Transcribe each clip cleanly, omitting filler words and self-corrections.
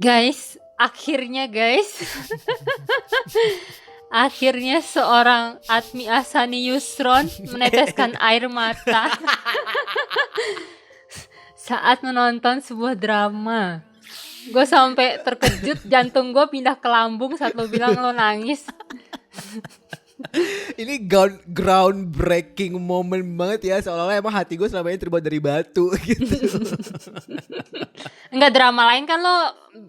Guys, akhirnya seorang Atmi Asani Yusron meneteskan air mata saat menonton sebuah drama. Gue sampai terkejut, jantung gue pindah ke lambung saat lo bilang lo nangis. Ini groundbreaking moment banget ya, seolah-olah emang hati gue selama ini terbuat dari batu gitu. Enggak, drama lain kan lo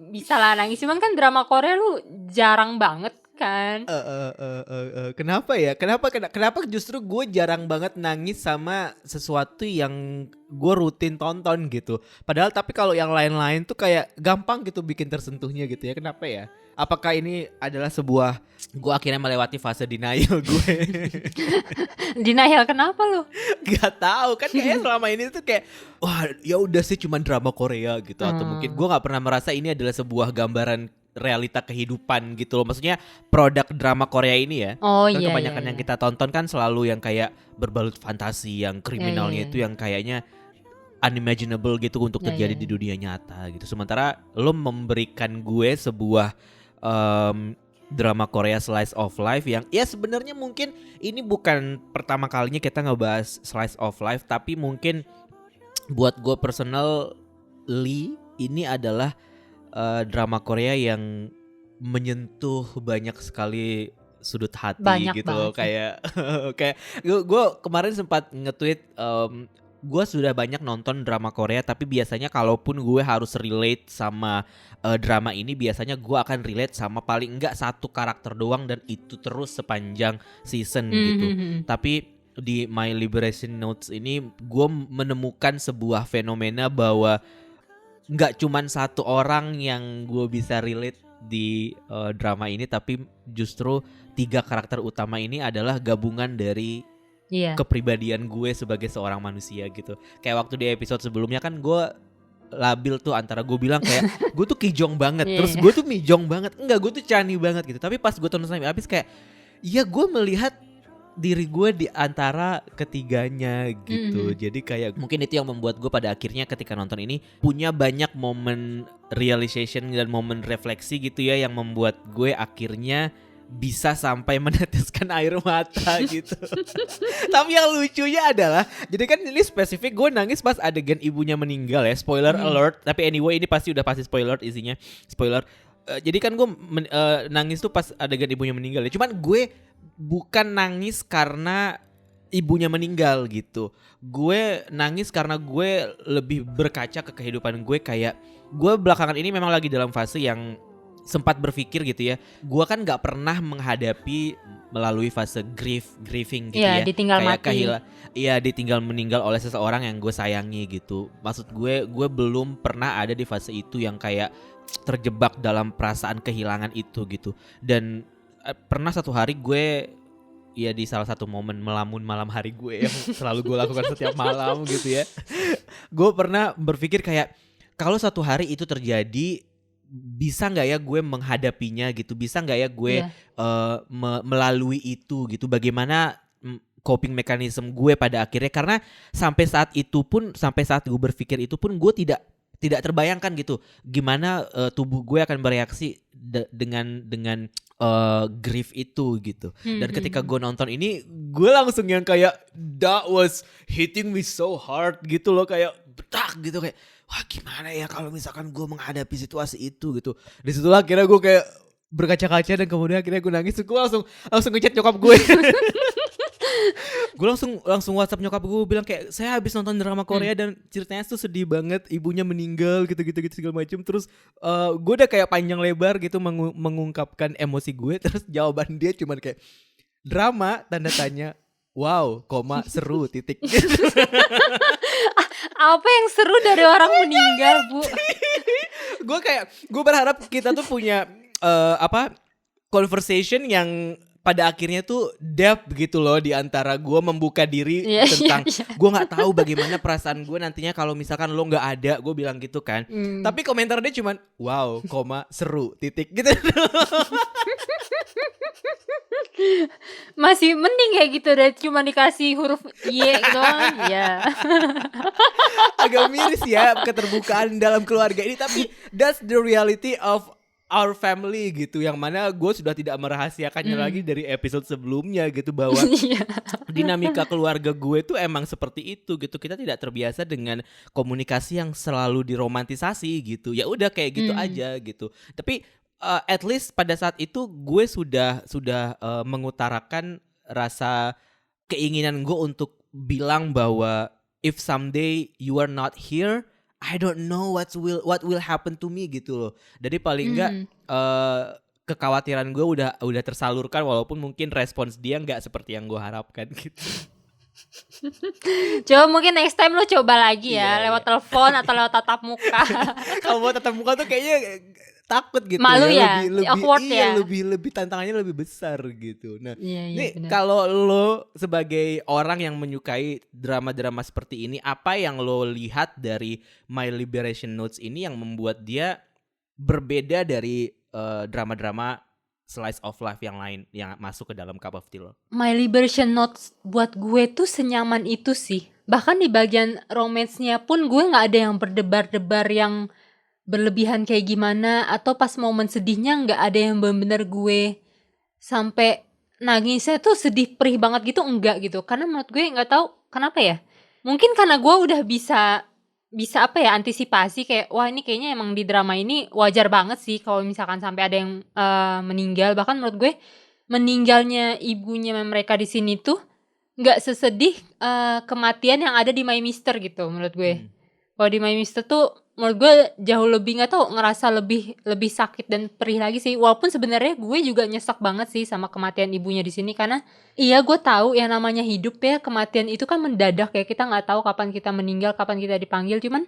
bisa lah nangis, cuman kan drama Korea lu jarang banget kan. Kenapa ya? Kenapa justru gue jarang banget nangis sama sesuatu yang gue rutin tonton gitu. Padahal tapi kalau yang lain-lain tuh kayak gampang gitu bikin tersentuhnya gitu ya. Kenapa ya? Apakah ini adalah sebuah gue akhirnya melewati fase denial gue? Denial kenapa lo? Gak tahu kan, kayaknya selama ini tuh kayak wah ya udah sih cuman drama Korea gitu, atau mungkin gue nggak pernah merasa ini adalah sebuah gambaran realita kehidupan gitu loh. Maksudnya produk drama Korea ini ya. Oh Kan iya, kebanyakan iya, yang iya. kita tonton kan selalu yang kayak berbalut fantasi, yang kriminalnya Iya. itu yang kayaknya unimaginable gitu untuk Iya, terjadi iya, di iya. dunia nyata gitu. Sementara lo memberikan gue sebuah drama Korea slice of life yang ya sebenarnya mungkin ini bukan pertama kalinya kita ngebahas slice of life, tapi mungkin buat gue personally ini adalah drama Korea yang menyentuh banyak sekali sudut hati Banyak gitu loh. banget sih. Kayak kayak gue kemarin sempat nge-tweet, gue sudah banyak nonton drama Korea, tapi biasanya kalaupun gue harus relate sama drama ini, biasanya gue akan relate sama paling enggak satu karakter doang, dan itu terus sepanjang season gitu. Tapi di My Liberation Notes ini gue menemukan sebuah fenomena bahwa nggak cuman satu orang yang gue bisa relate di drama ini, tapi justru 3 karakter utama ini adalah gabungan dari Iya. kepribadian gue sebagai seorang manusia gitu. Kayak waktu di episode sebelumnya kan gue labil tuh antara gue bilang kayak gue tuh kijong banget, Iya, terus iya. gue tuh mijong banget, enggak gue tuh cani banget gitu. Tapi pas gue tonton sampai habis kayak iya gue melihat diri gue di antara ketiganya gitu. Jadi kayak mungkin itu yang membuat gue pada akhirnya ketika nonton ini punya banyak momen realization dan momen refleksi gitu ya, yang membuat gue akhirnya bisa sampai meneteskan air mata gitu. Tapi yang lucunya adalah, jadi kan ini spesifik gue nangis pas adegan ibunya meninggal ya. Spoiler alert. Tapi anyway ini pasti spoiler isinya. Spoiler. Jadi kan gue nangis tuh pas adegan ibunya meninggal ya. Cuman gue bukan nangis karena ibunya meninggal gitu. Gue nangis karena gue lebih berkaca ke kehidupan gue. Kayak gue belakangan ini memang lagi dalam fase yang sempat berpikir gitu ya, gue kan nggak pernah menghadapi melalui fase grieving gitu Iya, ya, ditinggal kayak mati. ditinggal meninggal oleh seseorang yang gue sayangi gitu. Maksud gue belum pernah ada di fase itu yang kayak terjebak dalam perasaan kehilangan itu gitu. Dan pernah satu hari gue ya di salah satu momen melamun malam hari gue yang selalu gue lakukan setiap malam gitu ya, gue pernah berpikir kayak kalau satu hari itu terjadi, bisa nggak ya gue menghadapinya gitu, bisa nggak ya gue melalui itu gitu, bagaimana coping mechanism gue pada akhirnya. Karena sampai saat gue berpikir itu pun gue tidak terbayangkan gitu gimana tubuh gue akan bereaksi dengan grief itu gitu. Dan ketika gue nonton ini, gue langsung yang kayak that was hitting me so hard gitu loh, kayak betak gitu, kayak wah gimana ya kalau misalkan gue menghadapi situasi itu gitu. Disitulah akhirnya gue kayak berkaca-kaca, dan kemudian akhirnya gue nangis. Gue langsung ngechat nyokap gue. Gue langsung WhatsApp nyokap gue bilang kayak saya habis nonton drama Korea dan ceritanya tuh sedih banget, ibunya meninggal gitu segala macam. Terus gue udah kayak panjang lebar gitu mengungkapkan emosi gue. Terus jawaban dia cuman kayak drama tanda tanya, wow, koma seru titik. Apa yang seru dari orang meninggal, Bu? Gue berharap kita tuh punya conversation yang pada akhirnya tuh depth gitu loh di antara gue membuka diri Iya, tentang iya, iya. gue nggak tahu bagaimana perasaan gue nantinya kalau misalkan lo nggak ada, gue bilang gitu kan. Tapi komentar dia cuman wow, koma seru titik gitu. Masih mending kayak gitu deh, cuma dikasih huruf Y doang. Ya. Agak miris ya keterbukaan dalam keluarga ini, tapi that's the reality of our family gitu, yang mana gue sudah tidak merahasiakannya lagi dari episode sebelumnya gitu, bahwa Iya. dinamika keluarga gue tuh emang seperti itu gitu. Kita tidak terbiasa dengan komunikasi yang selalu diromantisasi gitu. Ya udah kayak gitu aja gitu. Tapi at least pada saat itu gue sudah mengutarakan rasa keinginan gue untuk bilang bahwa if someday you are not here, I don't know what will happen to me gitu loh. Jadi paling enggak kekhawatiran gue udah tersalurkan, walaupun mungkin respons dia nggak seperti yang gue harapkan gitu. Coba mungkin next time lo coba lagi ya, Iya, lewat telepon atau lewat tatap muka. Kalau mau tatap muka tuh kayaknya takut gitu. Malu ya? lebih Awkward iya, ya? lebih tantangannya lebih besar gitu. Nah, Iya, iya, ini benar. kalau lo sebagai orang yang menyukai drama-drama seperti ini, apa yang lo lihat dari My Liberation Notes ini yang membuat dia berbeda dari drama-drama slice of life yang lain yang masuk ke dalam Cup of Tea lo? My Liberation Notes buat gue tuh senyaman itu sih. Bahkan di bagian romance-nya pun gue gak ada yang berdebar-debar yang berlebihan kayak gimana. Atau pas momen sedihnya gak ada yang bener-bener gue sampai nangisnya tuh sedih perih banget gitu, enggak gitu. Karena menurut gue gak tahu kenapa ya. Mungkin karena gue udah bisa apa ya, antisipasi kayak wah ini kayaknya emang di drama ini wajar banget sih kalau misalkan sampai ada yang meninggal. Bahkan menurut gue meninggalnya ibunya mereka di sini tuh nggak sesedih kematian yang ada di My Mister gitu menurut gue. Kalau di My Mister tuh menurut gue jauh lebih, nggak tahu, ngerasa lebih sakit dan perih lagi sih. Walaupun sebenarnya gue juga nyesek banget sih sama kematian ibunya di sini, karena iya gue tahu yang namanya hidup ya, kematian itu kan mendadak ya, kita nggak tahu kapan kita meninggal, kapan kita dipanggil. Cuman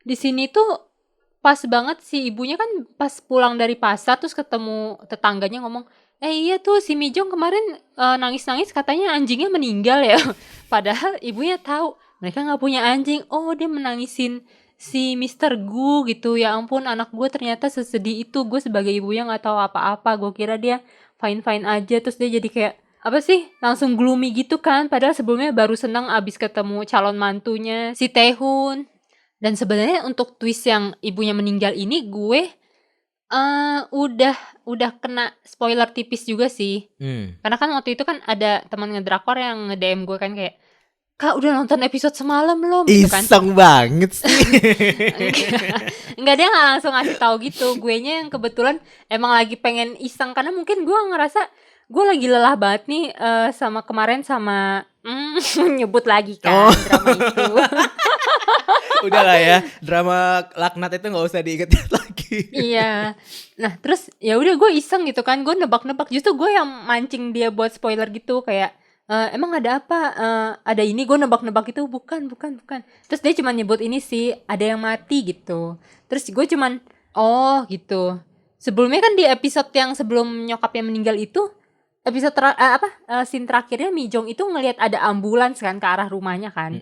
di sini tuh pas banget si ibunya kan pas pulang dari pasar terus ketemu tetangganya ngomong, iya tuh si Mijong kemarin nangis-nangis katanya anjingnya meninggal ya. Padahal ibunya tahu mereka nggak punya anjing. Oh, dia menangisin si Mr. Gu gitu. Ya ampun, anak gue ternyata sesedih itu. Gue sebagai ibunya nggak tahu apa-apa. Gue kira dia fine-fine aja. Terus dia jadi kayak apa sih, langsung gloomy gitu kan. Padahal sebelumnya baru senang abis ketemu calon mantunya si Taehoon. Dan sebenarnya untuk twist yang ibunya meninggal ini gue udah kena spoiler tipis juga sih. Karena kan waktu itu kan ada teman ngedrakor yang nge-DM gue kan kayak, Kak udah nonton episode semalam belum? Gitu kan. Iseng banget sih. Enggak, dia gak langsung ngasih tahu gitu. Guenya yang kebetulan emang lagi pengen iseng, karena mungkin gue ngerasa gue lagi lelah banget nih sama kemarin sama nyebut lagi kan drama itu. Udahlah ya, drama laknat itu nggak usah diinget lagi. Iya. Nah terus ya udah gue iseng gitu kan, gue nebak-nebak. Justru gue yang mancing dia buat spoiler gitu, kayak emang ada apa? Ada ini, gue nebak-nebak itu bukan. Terus dia cuma nyebut ini sih, ada yang mati gitu. Terus gue cuman oh gitu. Sebelumnya kan di episode yang sebelum nyokapnya meninggal itu, episode scene terakhirnya Mijong itu ngelihat ada ambulans kan ke arah rumahnya kan.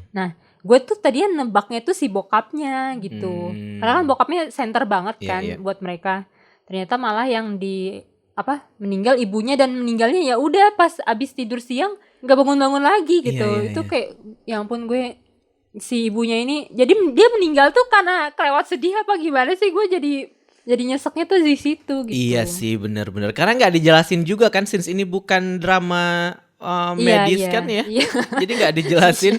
Nah gue tuh tadinya nebaknya tuh si bokapnya gitu. Karena kan bokapnya center banget kan buat mereka. Ternyata malah yang di meninggal ibunya, dan meninggalnya ya udah pas abis tidur siang nggak bangun lagi gitu. Itu kayak ya ampun, gue si ibunya ini jadi dia meninggal tuh karena kelewat sedih apa gimana sih, gue jadi nyeseknya tuh di situ gitu. Iya sih, benar-benar, karena nggak dijelasin juga kan, since ini bukan drama medis kan ya. Iya. Jadi nggak dijelasin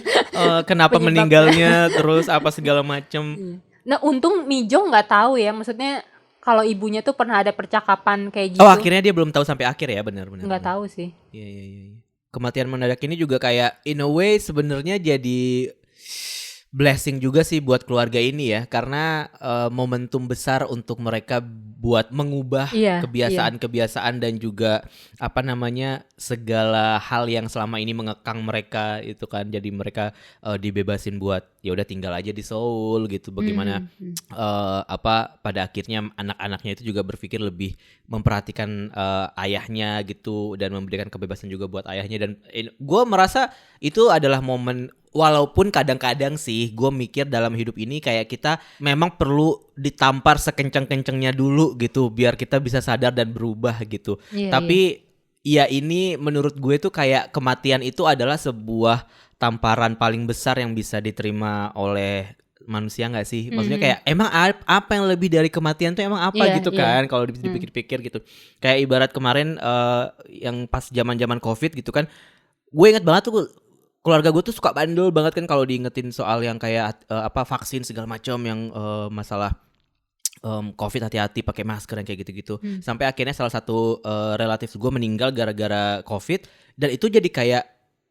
kenapa meninggalnya terus apa segala macem. Nah untung Mijong nggak tahu ya, maksudnya kalau ibunya tuh pernah ada percakapan kayak gitu. Oh, akhirnya dia belum tahu sampai akhir ya, benar-benar. Nggak tahu sih. Iya. Kematian mendadak ini juga kayak in a way sebenarnya jadi blessing juga sih buat keluarga ini ya, karena momentum besar untuk mereka buat mengubah Iya, iya. kebiasaan-kebiasaan dan juga apa namanya segala hal yang selama ini mengekang mereka itu kan, jadi mereka dibebasin buat ya udah tinggal aja di Seoul gitu. Bagaimana apa pada akhirnya anak-anaknya itu juga berpikir lebih memperhatikan ayahnya gitu dan memberikan kebebasan juga buat ayahnya. Dan gue merasa itu adalah momen, walaupun kadang-kadang sih gue mikir dalam hidup ini kayak kita memang perlu ditampar sekencang-kencangnya dulu gitu biar kita bisa sadar dan berubah gitu. Iya, iya. Tapi ya ini menurut gue tuh kayak kematian itu adalah sebuah tamparan paling besar yang bisa diterima oleh manusia nggak sih? Maksudnya kayak emang apa yang lebih dari kematian tuh emang apa Iya, gitu iya. kan? Kalau dipikir-pikir gitu. Kayak ibarat kemarin yang pas zaman-zaman COVID gitu kan, gue inget banget tuh keluarga gue tuh suka bandel banget kan kalau diingetin soal yang kayak apa vaksin segala macam yang masalah COVID, hati-hati pakai masker yang kayak gitu-gitu. Sampai akhirnya salah satu relatif gue meninggal gara-gara COVID, dan itu jadi kayak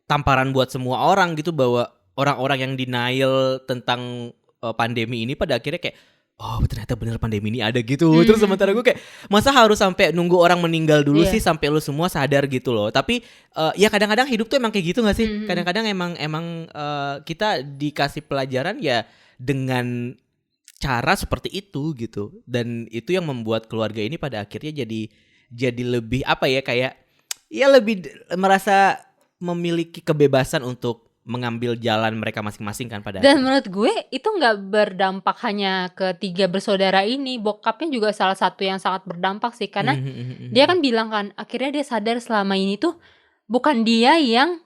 tamparan buat semua orang gitu bahwa orang-orang yang denial tentang pandemi ini pada akhirnya kayak oh ternyata bener pandemi ini ada gitu. Terus sementara gue kayak masa harus sampai nunggu orang meninggal dulu sih sampai lu semua sadar gitu loh. Tapi ya kadang-kadang hidup tuh emang kayak gitu gak sih? Kadang-kadang emang kita dikasih pelajaran ya dengan cara seperti itu gitu. Dan itu yang membuat keluarga ini pada akhirnya jadi lebih apa ya, kayak ya lebih merasa memiliki kebebasan untuk mengambil jalan mereka masing-masing kan pada Dan akhirnya. menurut gue itu nggak berdampak hanya ke 3 bersaudara ini, bokapnya juga salah satu yang sangat berdampak sih. Karena dia kan bilang kan, akhirnya dia sadar selama ini tuh bukan dia yang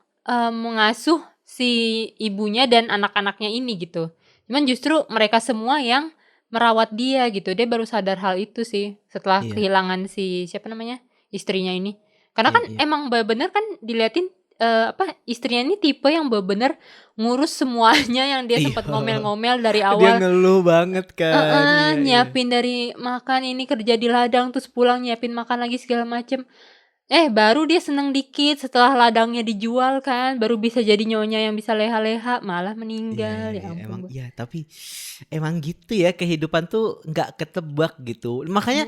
mengasuh si ibunya dan anak-anaknya ini gitu. Cuman justru mereka semua yang merawat dia gitu. Dia baru sadar hal itu sih setelah Iya, kehilangan si siapa namanya, istrinya ini. Karena iya, kan iya. emang bener kan diliatin istrinya ini tipe yang bener-bener ngurus semuanya yang dia Iya. sempat ngomel-ngomel dari Dia awal. ngeluh banget kan. Iya, iya. Nyiapin dari makan ini, kerja di ladang terus pulang nyiapin makan lagi segala macem. Baru dia seneng dikit setelah ladangnya dijual kan, baru bisa jadi nyonya yang bisa leha-leha, malah Iya, meninggal. iya, Ya iya. Emang ampun gue. iya, tapi emang gitu ya kehidupan tuh nggak ketebak gitu. Makanya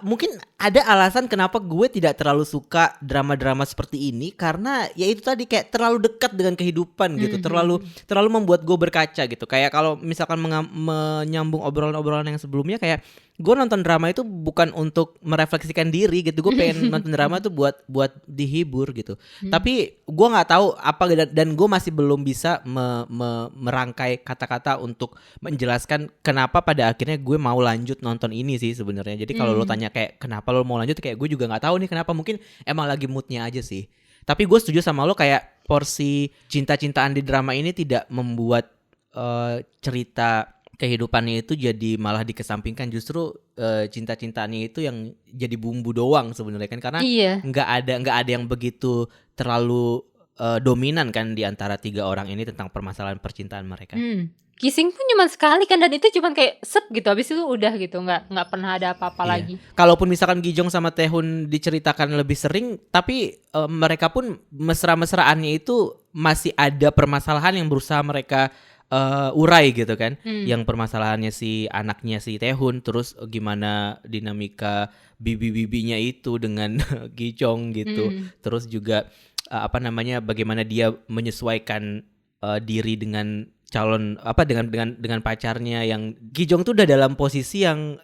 mungkin ada alasan kenapa gue tidak terlalu suka drama-drama seperti ini, karena ya itu tadi kayak terlalu dekat dengan kehidupan gitu, terlalu membuat gue berkaca gitu. Kayak kalau misalkan menyambung obrolan-obrolan yang sebelumnya, kayak gue nonton drama itu bukan untuk merefleksikan diri gitu. Gue pengen nonton drama tuh buat dihibur gitu. Tapi gue nggak tahu apa, dan gue masih belum bisa merangkai kata-kata untuk menjelaskan kenapa pada akhirnya gue mau lanjut nonton ini sih sebenarnya. Jadi kalau lo tanya kayak kenapa lo mau lanjut, kayak gue juga nggak tahu nih kenapa. Mungkin emang lagi moodnya aja sih. Tapi gue setuju sama lo, kayak porsi cinta-cintaan di drama ini tidak membuat cerita kehidupannya itu jadi malah dikesampingkan. Justru cinta-cintaannya itu yang jadi bumbu doang sebenarnya kan, karena Iya. nggak ada yang begitu terlalu dominan kan di antara 3 orang ini tentang permasalahan percintaan mereka. Kissing pun cuma sekali kan, dan itu cuma kayak sep gitu, habis itu udah gitu, nggak pernah ada apa-apa Iya. lagi. Kalaupun misalkan Gijong sama Taehoon diceritakan lebih sering, tapi mereka pun mesra-mesraannya itu masih ada permasalahan yang berusaha mereka urai gitu kan. Yang permasalahannya si anaknya si Taehoon, terus gimana dinamika bibi-bibinya itu dengan Gijong gitu. Terus juga apa namanya, bagaimana dia menyesuaikan diri dengan calon apa dengan pacarnya, yang Gijong tuh udah dalam posisi yang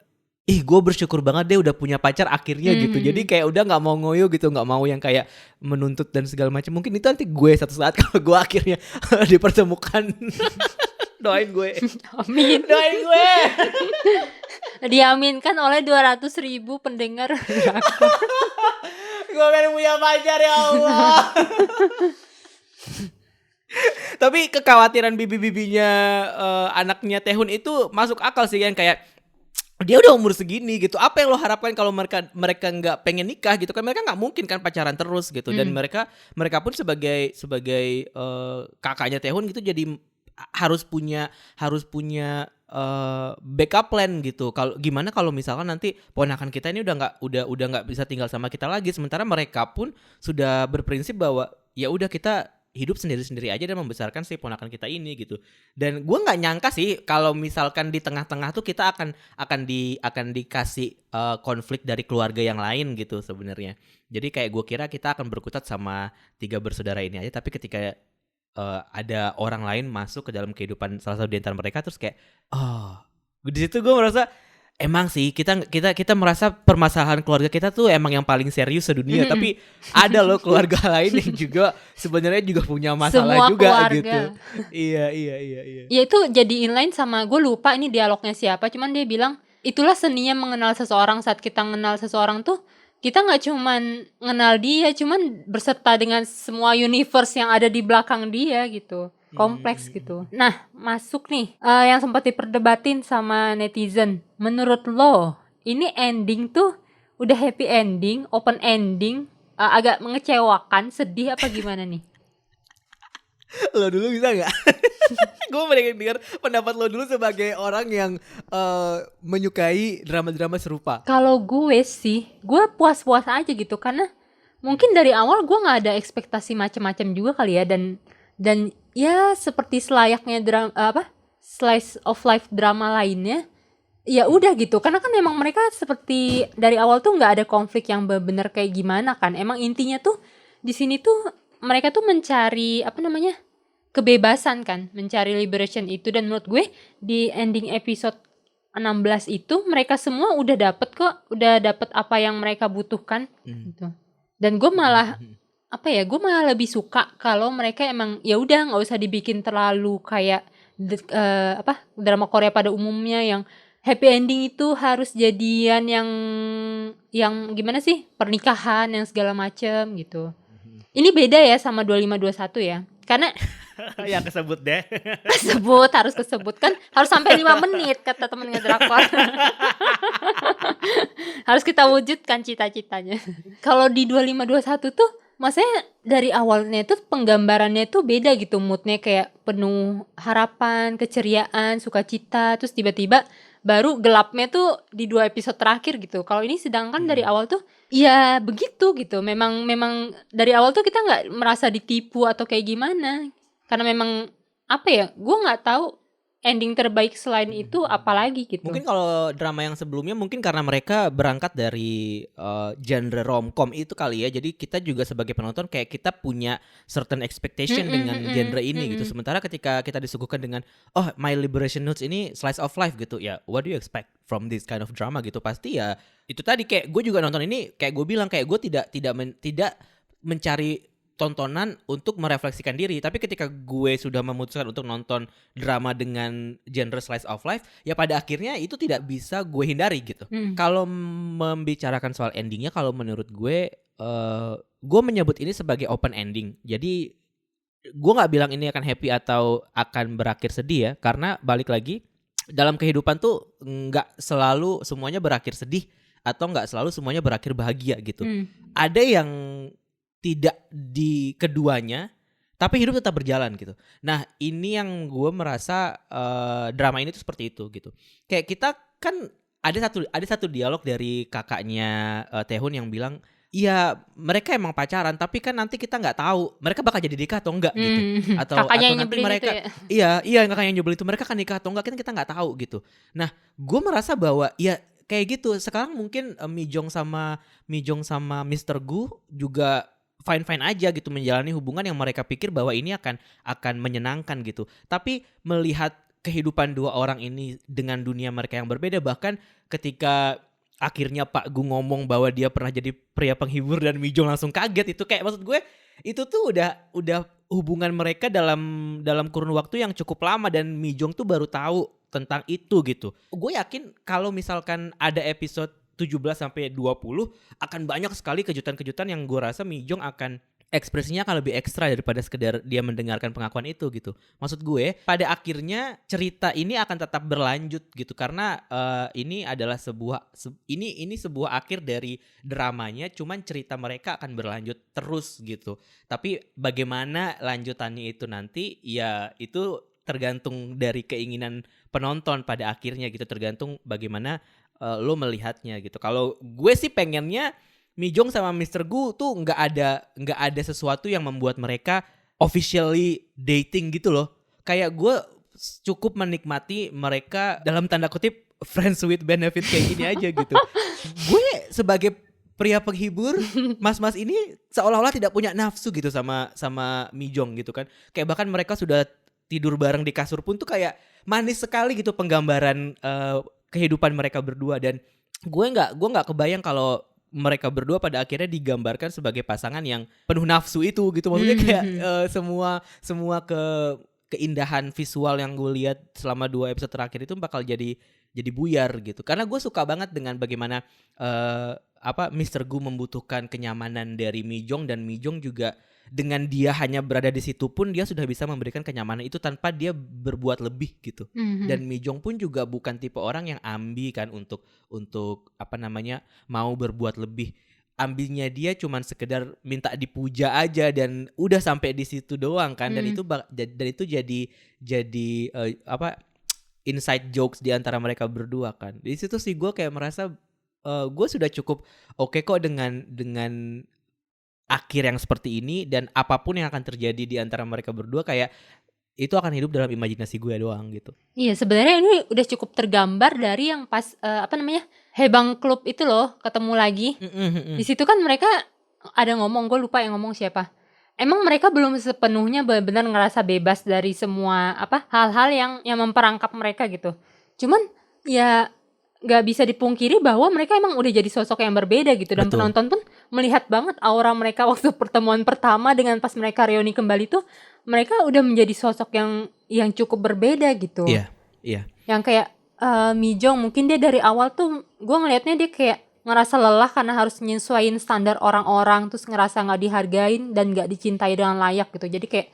gue bersyukur banget deh udah punya pacar akhirnya gitu. Jadi kayak udah nggak mau ngoyo gitu, nggak mau yang kayak menuntut dan segala macam. Mungkin itu nanti gue satu saat kalau gue akhirnya dipertemukan. Doain gue. Amin. Doain gue. Diaminkan oleh 200.000 pendengar. Gue pengen punya pacar ya Allah. Tapi kekhawatiran bibi-bibinya anaknya Taehoon itu masuk akal sih, yang kayak dia udah umur segini gitu. Apa yang lo harapkan kalau mereka nggak pengen nikah gitu kan? Mereka nggak mungkin kan pacaran terus gitu. Dan mereka pun sebagai kakaknya Taehoon gitu, jadi harus punya backup plan gitu. Kalau gimana kalau misalkan nanti ponakan kita ini udah nggak bisa tinggal sama kita lagi, sementara mereka pun sudah berprinsip bahwa ya udah kita hidup sendiri-sendiri aja dan membesarkan si ponakan kita ini gitu. Dan gue nggak nyangka sih kalau misalkan di tengah-tengah tuh kita akan dikasih konflik dari keluarga yang lain gitu sebenarnya. Jadi kayak gue kira kita akan berkutat sama 3 bersaudara ini aja, tapi ketika ada orang lain masuk ke dalam kehidupan salah satu di antara mereka, terus kayak di situ gue merasa emang sih kita merasa permasalahan keluarga kita tuh emang yang paling serius sedunia, tapi ada loh keluarga lain yang juga sebenarnya juga punya masalah Semua juga keluarga. gitu. Iya. Ya itu jadi inline sama, gue lupa ini dialognya siapa, cuman dia bilang itulah seninya mengenal seseorang. Saat kita mengenal seseorang tuh kita nggak cuman ngenal dia, cuman berserta dengan semua universe yang ada di belakang dia gitu. Kompleks gitu. Nah, masuk nih yang sempat diperdebatin sama netizen. Menurut lo, ini ending tuh udah happy ending, open ending, agak mengecewakan, sedih apa gimana nih? Lo dulu bisa nggak? Gue pengen dengar pendapat lo dulu sebagai orang yang menyukai drama-drama serupa. Kalau gue sih, gue puas-puas aja gitu, karena mungkin dari awal gue nggak ada ekspektasi macam-macam juga kali ya, dan ya seperti selayaknya slice of life drama lainnya, ya udah gitu. Karena kan emang mereka seperti dari awal tuh nggak ada konflik yang benar kayak gimana kan. Emang intinya tuh di sini tuh mereka tuh mencari kebebasan kan, mencari liberation itu. Dan menurut gue di ending episode 16 itu mereka semua udah dapet apa yang mereka butuhkan gitu. Dan gue malah gue malah lebih suka kalau mereka emang ya udah nggak usah dibikin terlalu kayak drama Korea pada umumnya yang happy ending itu harus jadian yang gimana sih, pernikahan yang segala macem gitu. Ini beda ya sama 2521 ya, karena Ya kesebut deh. harus kesebut kan, harus sampai 5 menit kata temen ngedrakor. Harus kita wujudkan cita-citanya. Kalau di 2521 tuh maksudnya dari awalnya tuh penggambarannya tuh beda gitu, moodnya kayak penuh harapan, keceriaan, sukacita, terus tiba-tiba baru gelapnya tuh di 2 episode terakhir gitu. Kalau ini sedangkan dari awal tuh ya begitu gitu. Memang dari awal tuh kita nggak merasa ditipu atau kayak gimana. Karena memang gue nggak tahu ending terbaik selain itu apalagi gitu. Mungkin kalau drama yang sebelumnya mungkin karena mereka berangkat dari genre romcom itu kali ya. Jadi kita juga sebagai penonton kayak kita punya certain expectation dengan genre ini gitu. Sementara ketika kita disuguhkan dengan My Liberation Notes ini slice of life gitu ya, what do you expect from this kind of drama gitu? Pasti ya itu tadi, kayak gue juga nonton ini kayak gue bilang, kayak gue tidak mencari tontonan untuk merefleksikan diri. Tapi ketika gue sudah memutuskan untuk nonton drama dengan genre slice of life, ya pada akhirnya itu tidak bisa gue hindari gitu. Kalau membicarakan soal endingnya, kalau menurut gue menyebut ini sebagai open ending. Jadi gue gak bilang ini akan happy atau akan berakhir sedih ya, karena balik lagi dalam kehidupan tuh gak selalu semuanya berakhir sedih, atau gak selalu semuanya berakhir bahagia gitu. Ada yang tidak di keduanya, tapi hidup tetap berjalan gitu. Nah ini yang gue merasa drama ini tuh seperti itu gitu. Kayak kita kan ada satu dialog dari kakaknya Taehoon yang bilang, iya mereka emang pacaran, tapi kan nanti kita nggak tahu mereka bakal jadi nikah atau enggak gitu. Atau nanti mereka iya kakaknya yang nyebelin itu, mereka akan nikah atau enggak, kita nggak tahu gitu. Nah gue merasa bahwa ya kayak gitu. Sekarang mungkin Mi Jong sama Mr. Gu juga fine aja gitu menjalani hubungan yang mereka pikir bahwa ini akan menyenangkan gitu. Tapi melihat kehidupan dua orang ini dengan dunia mereka yang berbeda, bahkan ketika akhirnya Pak Gu ngomong bahwa dia pernah jadi pria penghibur dan Mi Jong langsung kaget, itu kayak maksud gue itu tuh udah hubungan mereka dalam kurun waktu yang cukup lama, dan Mi Jong tuh baru tahu tentang itu gitu. Gue yakin kalau misalkan ada episode 17 sampai 20 akan banyak sekali kejutan-kejutan yang gue rasa Mi Jong akan ekspresinya akan lebih ekstra daripada sekedar dia mendengarkan pengakuan itu gitu. Maksud gue pada akhirnya cerita ini akan tetap berlanjut gitu, karena ini adalah sebuah akhir dari dramanya, cuman cerita mereka akan berlanjut terus gitu. Tapi bagaimana lanjutannya itu nanti ya itu tergantung dari keinginan penonton pada akhirnya gitu, tergantung bagaimana lo melihatnya gitu. Kalau gue sih pengennya Mi Jong sama Mr. Gu tuh nggak ada sesuatu yang membuat mereka officially dating gitu loh. Kayak gue cukup menikmati mereka dalam tanda kutip friends with benefit kayak gini aja gitu. Gue sebagai pria penghibur, mas-mas ini seolah-olah tidak punya nafsu gitu sama Mijong gitu kan. Kayak bahkan mereka sudah tidur bareng di kasur pun tuh kayak manis sekali gitu penggambaran kehidupan mereka berdua. Dan gue nggak kebayang kalau mereka berdua pada akhirnya digambarkan sebagai pasangan yang penuh nafsu itu gitu. Maksudnya kayak semua keindahan visual yang gue lihat selama 2 episode terakhir itu bakal jadi buyar gitu. Karena gue suka banget dengan bagaimana Mr. Gu membutuhkan kenyamanan dari Mijong, dan Mijong juga dengan dia hanya berada di situ pun dia sudah bisa memberikan kenyamanan itu tanpa dia berbuat lebih gitu. Dan Mijong pun juga bukan tipe orang yang ambi kan untuk mau berbuat lebih. Ambilnya dia cuman sekedar minta dipuja aja dan udah sampai di situ doang kan. Dan itu jadi inside jokes di antara mereka berdua kan. Di situ sih gue kayak merasa gue sudah cukup oke kok dengan akhir yang seperti ini, dan apapun yang akan terjadi di antara mereka berdua kayak itu akan hidup dalam imajinasi gue doang gitu. Iya, sebenarnya ini udah cukup tergambar dari yang pas Hebang Club itu loh ketemu lagi. Di situ kan mereka ada ngomong, gue lupa yang ngomong siapa. Emang mereka belum sepenuhnya benar-benar ngerasa bebas dari semua hal-hal yang memperangkap mereka gitu. Cuman ya nggak bisa dipungkiri bahwa mereka emang udah jadi sosok yang berbeda gitu. Dan Betul. penonton pun melihat banget aura mereka waktu pertemuan pertama dengan pas mereka reuni kembali tuh, mereka udah menjadi sosok yang cukup berbeda gitu. Iya. Yang kayak Mijong mungkin dia dari awal tuh gue ngelihatnya dia kayak ngerasa lelah karena harus nyesuaiin standar orang-orang, terus ngerasa nggak dihargain dan nggak dicintai dengan layak gitu. Jadi kayak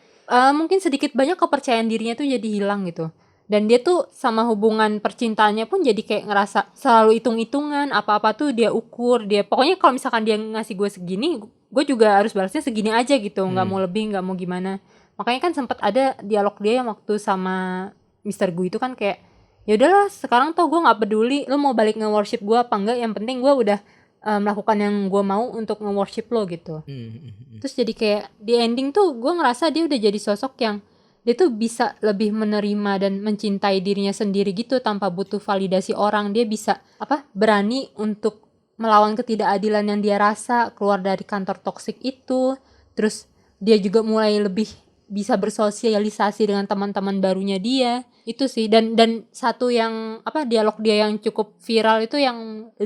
mungkin sedikit banyak kepercayaan dirinya tuh jadi hilang gitu. Dan dia tuh sama hubungan percintaannya pun jadi kayak ngerasa selalu hitung-hitungan, apa-apa tuh dia ukur, dia pokoknya kalau misalkan dia ngasih gue segini, gue juga harus balasnya segini aja gitu, nggak mau lebih, nggak mau gimana. Makanya kan sempat ada dialog dia yang waktu sama Mr. Gu itu kan kayak, ya udahlah sekarang tuh gue nggak peduli lo mau balik nge-worship gue apa enggak, yang penting gue udah melakukan yang gue mau untuk nge-worship lo gitu. Terus jadi kayak di ending tuh gue ngerasa dia udah jadi sosok yang dia tuh bisa lebih menerima dan mencintai dirinya sendiri gitu tanpa butuh validasi orang. Dia bisa berani untuk melawan ketidakadilan yang dia rasa, keluar dari kantor toksik itu. Terus dia juga mulai lebih bisa bersosialisasi dengan teman-teman barunya dia. Itu sih. Dan satu yang dialog dia yang cukup viral itu yang 5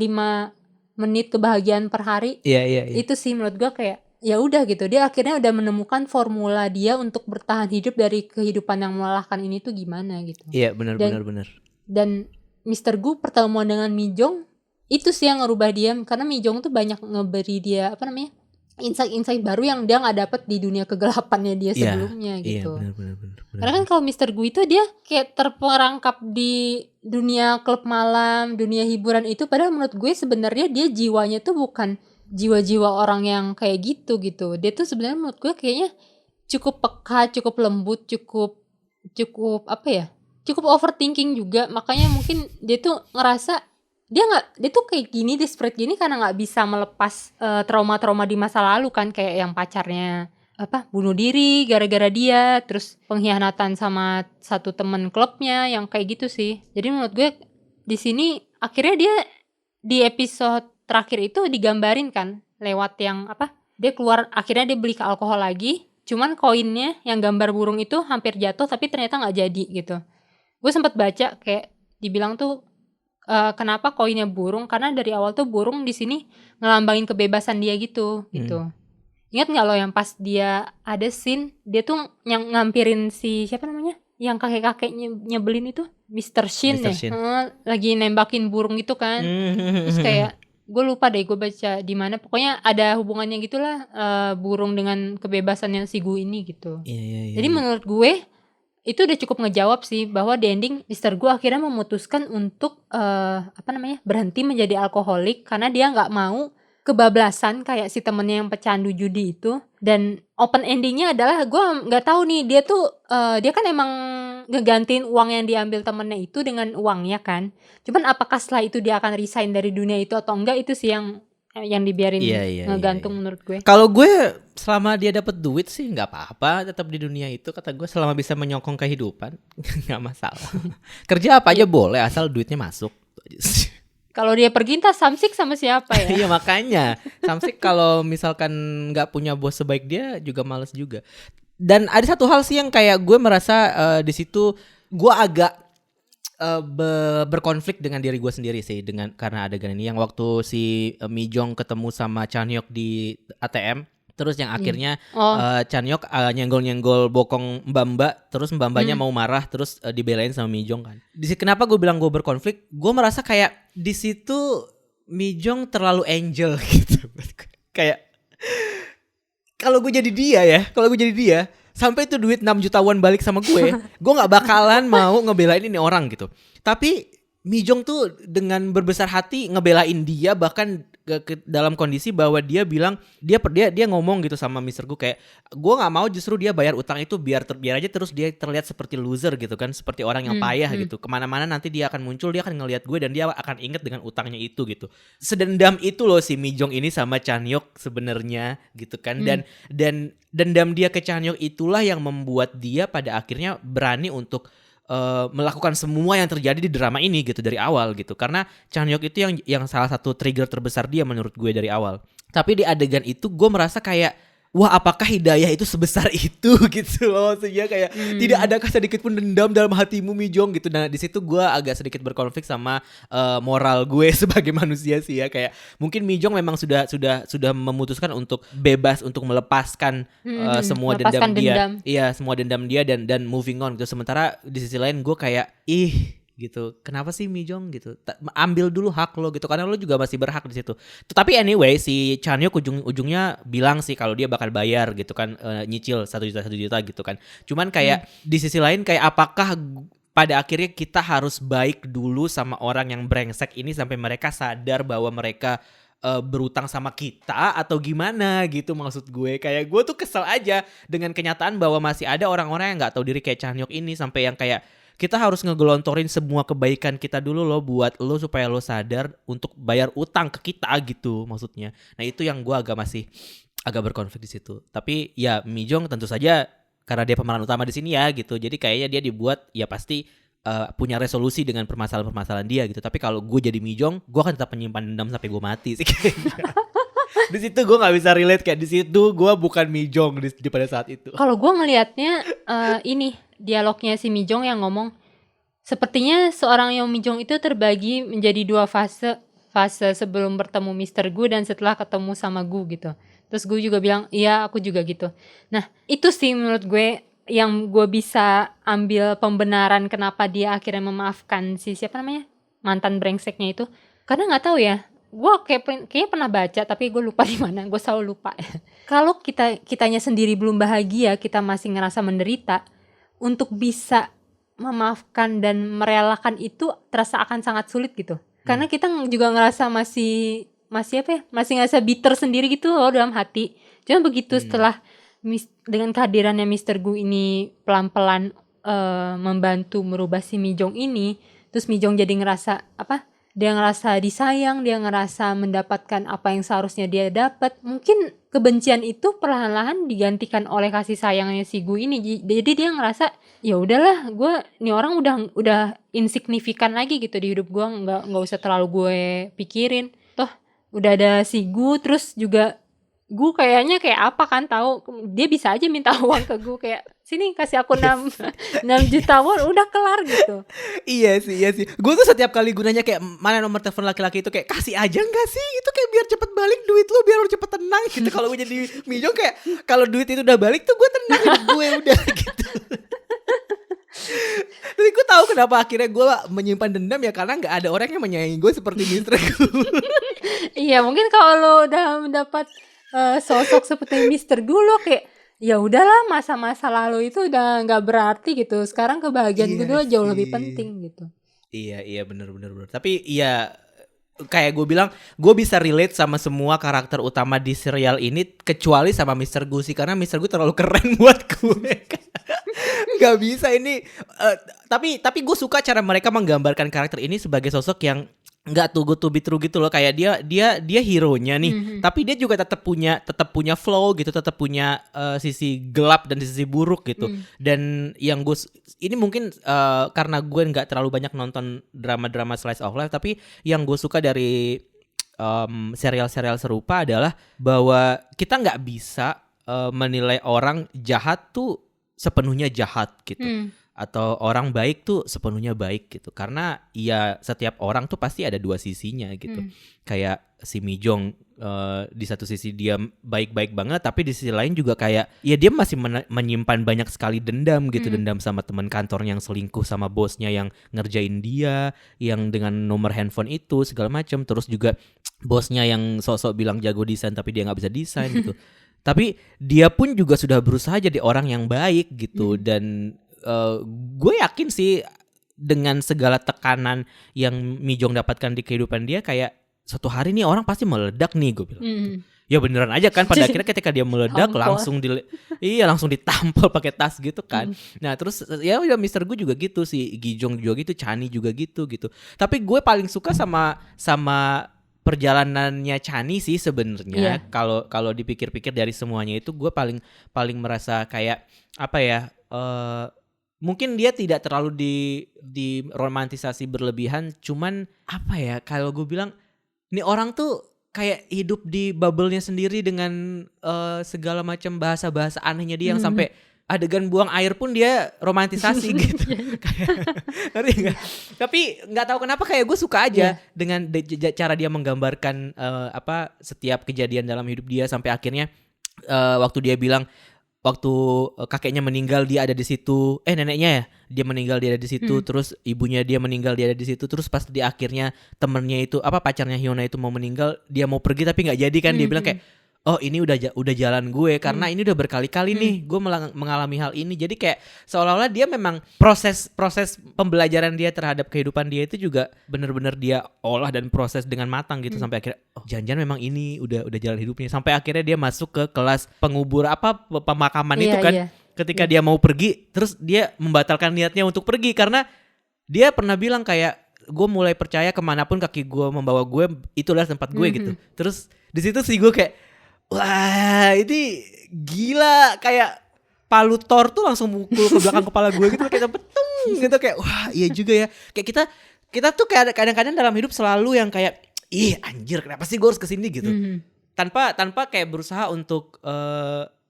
menit kebahagiaan per hari. Iya. Itu sih menurut gue kayak ya udah gitu, dia akhirnya udah menemukan formula dia untuk bertahan hidup dari kehidupan yang melelahkan ini tuh gimana gitu. Iya, benar. Dan Mr. Gu pertemuan dengan Mijong itu sih yang ngerubah dia, karena Mijong tuh banyak ngeberi dia insight baru yang dia nggak dapet di dunia kegelapannya dia sebelumnya gitu. Iya, benar. Karena kan kalau Mr. Gu itu dia kayak terperangkap di dunia klub malam, dunia hiburan itu, padahal menurut gue sebenarnya dia jiwanya tuh bukan jiwa-jiwa orang yang kayak gitu. Dia tuh sebenarnya menurut gue kayaknya cukup peka, cukup lembut, cukup overthinking juga. Makanya mungkin dia tuh ngerasa dia tuh kayak gini, desperate gini karena nggak bisa melepas trauma-trauma di masa lalu kan, kayak yang pacarnya bunuh diri gara-gara dia, terus pengkhianatan sama satu temen klubnya yang kayak gitu sih. Jadi menurut gue di sini akhirnya dia di episode terakhir itu digambarin kan lewat yang dia keluar, akhirnya dia beli ke alkohol lagi, cuman koinnya yang gambar burung itu hampir jatuh tapi ternyata nggak jadi gitu. Gue sempat baca kayak dibilang tuh kenapa koinnya burung, karena dari awal tuh burung di sini ngelambangin kebebasan dia gitu. Ingat nggak lo yang pas dia ada scene dia tuh yang ngampirin si siapa namanya yang kakek-kakeknya nyebelin itu, Mr. Shin ya, lagi nembakin burung gitu kan. Terus kayak gue lupa deh gue baca di mana, pokoknya ada hubungannya gitulah burung dengan kebebasannya si Gu ini gitu. Iya. Jadi menurut gue itu udah cukup ngejawab sih bahwa di ending Mr. Gu akhirnya memutuskan untuk berhenti menjadi alkoholik karena dia nggak mau kebablasan kayak si temennya yang pecandu judi itu. Dan open endingnya adalah gue nggak tahu nih, dia tuh dia kan emang ngegantiin uang yang diambil temennya itu dengan uangnya kan. Cuman apakah setelah itu dia akan resign dari dunia itu atau enggak, itu sih yang yang dibiarin Iya. ngegantung menurut gue. Kalau gue selama dia dapat duit sih nggak apa-apa, tetap di dunia itu kata gue, selama bisa menyokong kehidupan nggak masalah. Kerja apa aja boleh asal duitnya masuk. Itu aja sih. Kalau dia pergi entah Samsik sama siapa ya. Iya makanya Samsik kalau misalkan nggak punya bos sebaik dia juga males juga. Dan ada satu hal sih yang kayak gue merasa di situ gue agak berkonflik dengan diri gue sendiri sih, dengan karena adegan ini yang waktu si Mi-jong ketemu sama Chan-hyuk di ATM. Terus yang akhirnya Chan-hyuk nyenggol-nyenggol bokong Mbak, terus Mbak-nya mau marah, terus dibelain sama Mi-jong kan. Kenapa gue bilang gue berkonflik? Gue merasa kayak di situ Mi-jong terlalu angel gitu. Kayak kalau gue jadi dia, sampai itu duit 6 juta won balik sama gue nggak bakalan mau ngebelain ini orang gitu. Tapi Mi-jong tuh dengan berbesar hati ngebelain dia, bahkan ke dalam kondisi bahwa dia bilang dia ngomong gitu sama Mr. Gu kayak gue nggak mau justru dia bayar utang itu biar aja terus dia terlihat seperti loser gitu kan, seperti orang yang payah gitu. Kemana-mana nanti dia akan muncul, dia akan ngelihat gue dan dia akan inget dengan utangnya itu gitu. Sedendam itu loh si Mi-jong ini sama Chan-hyuk sebenarnya gitu kan. Dan dendam dia ke Chan-hyuk itulah yang membuat dia pada akhirnya berani untuk melakukan semua yang terjadi di drama ini gitu dari awal gitu. Karena Chan-hyuk itu yang salah satu trigger terbesar dia menurut gue dari awal. Tapi di adegan itu gue merasa kayak wah, apakah hidayah itu sebesar itu gitu loh. Maksudnya kayak tidak adakah sedikit pun dendam dalam hatimu Mi-jong gitu. Nah di situ gue agak sedikit berkonflik sama moral gue sebagai manusia sih ya. Kayak mungkin Mi-jong memang sudah memutuskan untuk bebas, untuk melepaskan semua melepaskan dendam dia. Iya, semua dendam dia dan moving on gitu. Sementara di sisi lain gue kayak gitu. Kenapa sih Mi-jong gitu? Ambil dulu hak lo gitu, karena lo juga masih berhak di situ. Tapi anyway, si Chan-hyuk ujungnya bilang sih kalau dia bakal bayar gitu kan, nyicil 1 juta gitu kan. Cuman kayak di sisi lain kayak apakah pada akhirnya kita harus baik dulu sama orang yang brengsek ini sampai mereka sadar bahwa mereka berutang sama kita atau gimana gitu. Maksud gue kayak gue tuh kesel aja dengan kenyataan bahwa masih ada orang-orang yang nggak tahu diri kayak Chan-hyuk ini, sampai yang kayak kita harus ngegelontorin semua kebaikan kita dulu loh buat lo supaya lo sadar untuk bayar utang ke kita gitu maksudnya. Nah itu yang gue masih agak berkonflik di situ. Tapi ya Mi-jong tentu saja karena dia pemeran utama di sini ya gitu. Jadi kayaknya dia dibuat ya pasti punya resolusi dengan permasalahan-permasalahan dia gitu. Tapi kalau gue jadi Mi-jong, gue akan tetap menyimpan dendam sampai gue mati sih kayaknya. Di situ gue nggak bisa relate, kayak di situ gue bukan Mi-jong di pada saat itu. Kalau gue ngelihatnya ini dialognya si Mi-jong yang ngomong, sepertinya seorang Yeon Mi-jong itu terbagi menjadi 2 fase sebelum bertemu Mr. Gu dan setelah ketemu sama Gu gitu. Terus Gu juga bilang iya aku juga gitu. Nah itu sih menurut gue yang gue bisa ambil pembenaran kenapa dia akhirnya memaafkan si siapa namanya mantan brengseknya itu. Karena nggak tahu ya, gue kayaknya pernah baca tapi gue lupa di mana, gue selalu lupa. Kalau kitanya sendiri belum bahagia, kita masih ngerasa menderita, untuk bisa memaafkan dan merelakan itu terasa akan sangat sulit gitu. Karena kita juga ngerasa masih ngerasa bitter sendiri gitu loh dalam hati. Cuma begitu setelah dengan kehadirannya Mr. Gu ini pelan-pelan membantu merubah si Mi-jong ini, terus Mi-jong jadi ngerasa dia ngerasa disayang, dia ngerasa mendapatkan apa yang seharusnya dia dapat. Mungkin kebencian itu perlahan-lahan digantikan oleh kasih sayangnya si Gu ini. Jadi dia ngerasa ya udahlah, gue nih orang udah insignifikan lagi gitu di hidup gue, nggak usah terlalu gue pikirin. Toh udah ada si Gu, terus juga Gu kayaknya kayak apa kan, tahu dia bisa aja minta uang ke Gu kayak sini kasih aku 6 juta won udah kelar gitu. Iya sih. Gue tuh setiap kali gunanya kayak mana nomor telepon laki-laki itu kayak kasih aja nggak sih? Itu kayak biar cepet balik duit lu, biar lu cepet tenang gitu. Kalau gue jadi Mi-jong kayak kalau duit itu udah balik tuh gue tenang, gue udah gitu. Tapi gue tahu kenapa akhirnya gue menyimpan dendam ya, karena nggak ada orang yang menyayangi gue seperti Mr. Gu. Iya mungkin kalau lo udah mendapat sosok seperti Mr. Gu, lo kayak ya udahlah, masa-masa lalu itu udah nggak berarti gitu. Sekarang kebahagiaan gue jauh lebih penting gitu. Iya benar. Tapi iya kayak gue bilang, gue bisa relate sama semua karakter utama di serial ini kecuali sama Mr. Gu sih, karena Mr. Gu terlalu keren buat gue. Gak bisa ini. Tapi gue suka cara mereka menggambarkan karakter ini sebagai sosok yang nggak too good to be true gitu loh, kayak dia hero-nya nih, tapi dia juga tetap punya flow gitu, tetap punya sisi gelap dan sisi buruk gitu. Dan yang gue ini mungkin karena gue nggak terlalu banyak nonton drama-drama slice of life, tapi yang gue suka dari serial-serial serupa adalah bahwa kita nggak bisa menilai orang jahat tuh sepenuhnya jahat gitu. Atau orang baik tuh sepenuhnya baik gitu, karena ya setiap orang tuh pasti ada dua sisinya gitu. Kayak si Mi Jong di satu sisi dia baik-baik banget, tapi di sisi lain juga kayak ya dia masih menyimpan banyak sekali dendam gitu, dendam sama teman kantornya yang selingkuh sama bosnya yang ngerjain dia, yang dengan nomor handphone itu segala macam, terus juga bosnya yang sok-sok bilang jago desain tapi dia nggak bisa desain gitu. Tapi dia pun juga sudah berusaha jadi orang yang baik gitu. Dan gue yakin sih dengan segala tekanan yang Mi Jong dapatkan di kehidupan dia, kayak suatu hari nih orang pasti meledak nih, gue bilang gitu. Ya beneran aja kan, pada akhirnya ketika dia meledak langsung langsung ditampol pakai tas gitu kan. Nah terus ya udah Mister Gu juga gitu, si Gi Jong juga gitu, Chani juga gitu. Tapi gue paling suka sama perjalanannya Chani sih sebenarnya. Kalau dipikir-pikir dari semuanya itu, gue paling merasa kayak apa ya, mungkin dia tidak terlalu di romantisasi berlebihan, cuman apa ya, kalau gue bilang ini orang tuh kayak hidup di bubble-nya sendiri dengan segala macam bahasa-bahasa anehnya dia, yang sampai adegan buang air pun dia romantisasi gitu. Ngerti nggak? Tapi nggak tahu kenapa kayak gue suka aja dengan cara dia menggambarkan setiap kejadian dalam hidup dia, sampai akhirnya waktu dia bilang waktu kakeknya meninggal dia ada di situ, neneknya ya dia meninggal dia ada di situ, terus ibunya dia meninggal dia ada di situ, terus pas di akhirnya temennya itu pacarnya Hyuna itu mau meninggal, dia mau pergi tapi nggak jadi kan, dia bilang kayak oh ini udah jalan gue, karena ini udah berkali-kali nih gue mengalami hal ini. Jadi kayak seolah-olah dia memang proses pembelajaran dia terhadap kehidupan dia itu juga benar-benar dia olah dan proses dengan matang gitu, sampai akhirnya jangan-jangan memang ini udah jalan hidupnya, sampai akhirnya dia masuk ke kelas pengubur pemakaman itu kan. Ketika dia mau pergi, terus dia membatalkan niatnya untuk pergi karena dia pernah bilang kayak gue mulai percaya kemanapun kaki gue membawa gue, itulah tempat gue gitu. Terus di situ sih gue kayak wah ini gila, kayak palu Thor tuh langsung mukul ke belakang kepala gue gitu, kayak betung gitu, kayak wah iya juga ya. Kayak kita tuh kayak kadang-kadang dalam hidup selalu yang kayak ih anjir kenapa sih gue harus kesini gitu, tanpa kayak berusaha untuk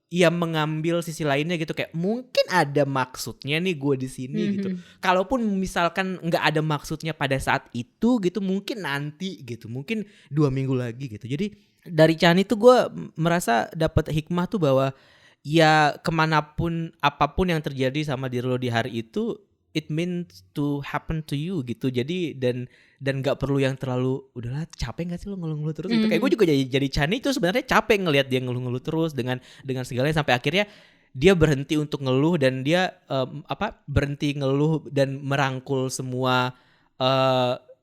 ya mengambil sisi lainnya gitu, kayak mungkin ada maksudnya nih gue di sini gitu. Kalaupun misalkan nggak ada maksudnya pada saat itu gitu, mungkin nanti gitu, mungkin 2 minggu lagi gitu. Jadi dari Chani tuh gue merasa dapat hikmah tuh bahwa ya kemanapun apapun yang terjadi sama diri lo di hari itu, it means to happen to you gitu. Jadi dan nggak perlu yang terlalu udahlah capek nggak sih lo ngeluh-ngeluh terus gitu. Kayak gue juga jadi Chani itu sebenarnya capek ngelihat dia ngeluh-ngeluh terus dengan segalanya, sampai akhirnya dia berhenti untuk ngeluh, dan dia berhenti ngeluh dan merangkul semua